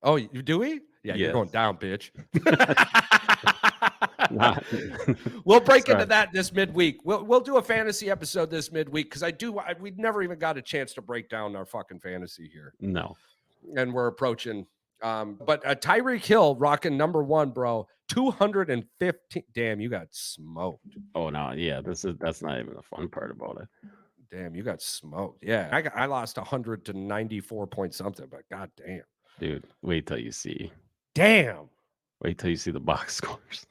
Oh, do we? Yeah, you're going down, bitch. We'll break into that this midweek. We'll do a fantasy episode this midweek because we never even got a chance to break down our fucking fantasy here. No. And we're approaching. But Tyreek Hill rocking number 1, bro. 215. Damn, you got smoked. Oh no, yeah. That's not even the fun part about it. Damn, you got smoked. Yeah, I lost 100 to 94 point something, but god damn. Dude, wait till you see. Damn. Wait till you see the box scores.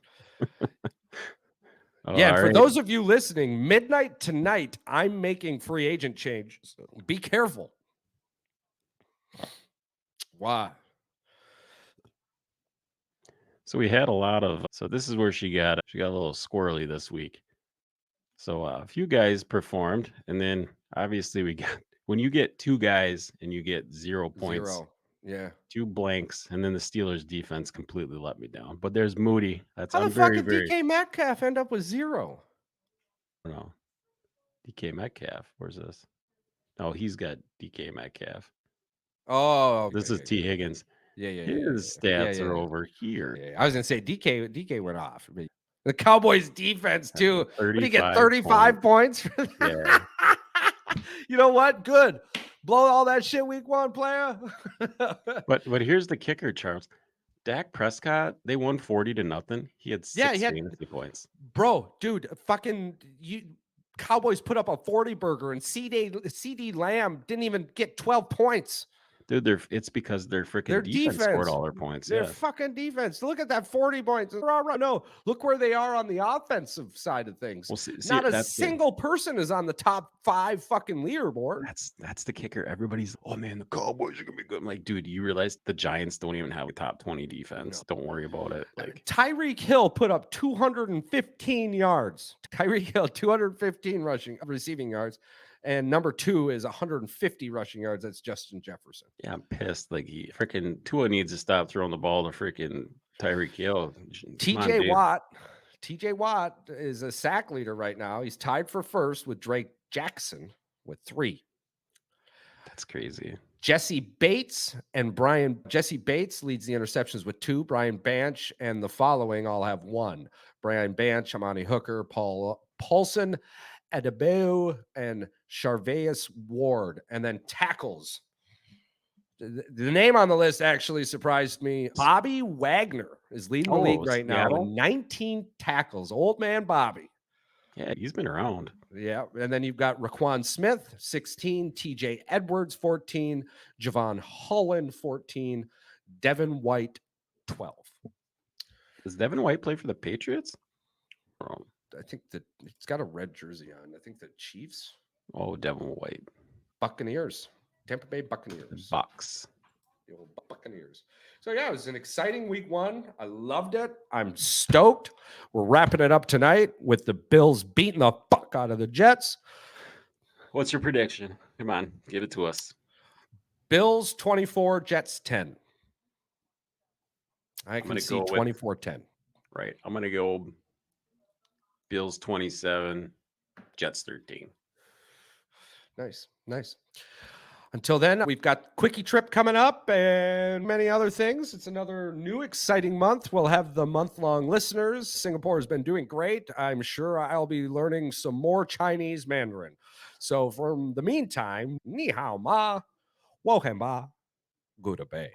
Yeah, for those of you listening, midnight tonight, I'm making free agent changes. Be careful. Why? So we had a lot of. So this is where she got a little squirrely this week. So a few guys performed, and then obviously we got when you get 2 guys and you get 0 points. 0. Yeah. 2 blanks, and then the Steelers defense completely let me down. But there's Moody. How the fuck did DK Metcalf end up with 0? No. DK Metcalf. Where's this? No, he's got DK Metcalf. Oh, okay. This is T. Higgins. Yeah. His stats are over here. Yeah. I was gonna say DK went off. The Cowboys defense too. What did he get? 35 points? Yeah. You know what? Good. Blow all that shit week 1, player. But here's the kicker, Charles. Dak Prescott, they won 40-0. He had 6 fantasy points. Bro, dude, fucking Cowboys put up a 40 burger, and CD Lamb didn't even get 12 points. Dude, it's because their freaking Their defense scored defense. all their points. Their Yeah. fucking defense. Look at that 40 points. No, look where they are on the offensive side of things. Well, see, Not a that's single person is on the top 5 fucking leaderboard. that's the kicker. Everybody's, oh man, the Cowboys are gonna be good. I'm like, dude, you realize the Giants don't even have a top 20 defense. Don't worry about it. Like, Tyreek Hill put up 215 yards. Tyreek Hill, 215 receiving yards. And number 2 is 150 rushing yards. That's Justin Jefferson. yeah, I'm pissed. Like, he freaking Tua needs to stop throwing the ball to freaking Tyreek Hill. TJ Watt is a sack leader right now. He's tied for first with Drake Jackson with 3. That's crazy. Jesse Bates leads the interceptions with 2. Brian Banch and the following all have 1. Brian Banch, Amani Hooker, Paulson, Adebayo, and Charvarius Ward. And then tackles. The name on the list actually surprised me. Bobby Wagner is leading the league right now with 19 tackles. Old man Bobby. Yeah, he's been around. Yeah. And then you've got Raquan Smith, 16, TJ Edwards, 14, Javon Holland, 14, Devin White, 12. Does Devin White play for the Patriots? Oh, I think that it's got a red jersey on. I think the Chiefs. oh, Devin White. Buccaneers. Tampa Bay Buccaneers. Bucks. The old Buccaneers. So yeah, it was an exciting week 1. I loved it. I'm stoked. We're wrapping it up tonight with the Bills beating the fuck out of the Jets. What's your prediction? Come on, give it to us. Bills 24, Jets 10. I can see go 24-10. Right. I'm going to go Bills 27, Jets 13. Nice. Until then, we've got Quickie Trip coming up and many other things. It's another new exciting month. We'll have the month-long listeners. Singapore has been doing great. I'm sure I'll be learning some more Chinese Mandarin. So from the meantime, ni hao ma, wo hen ba, goodbye.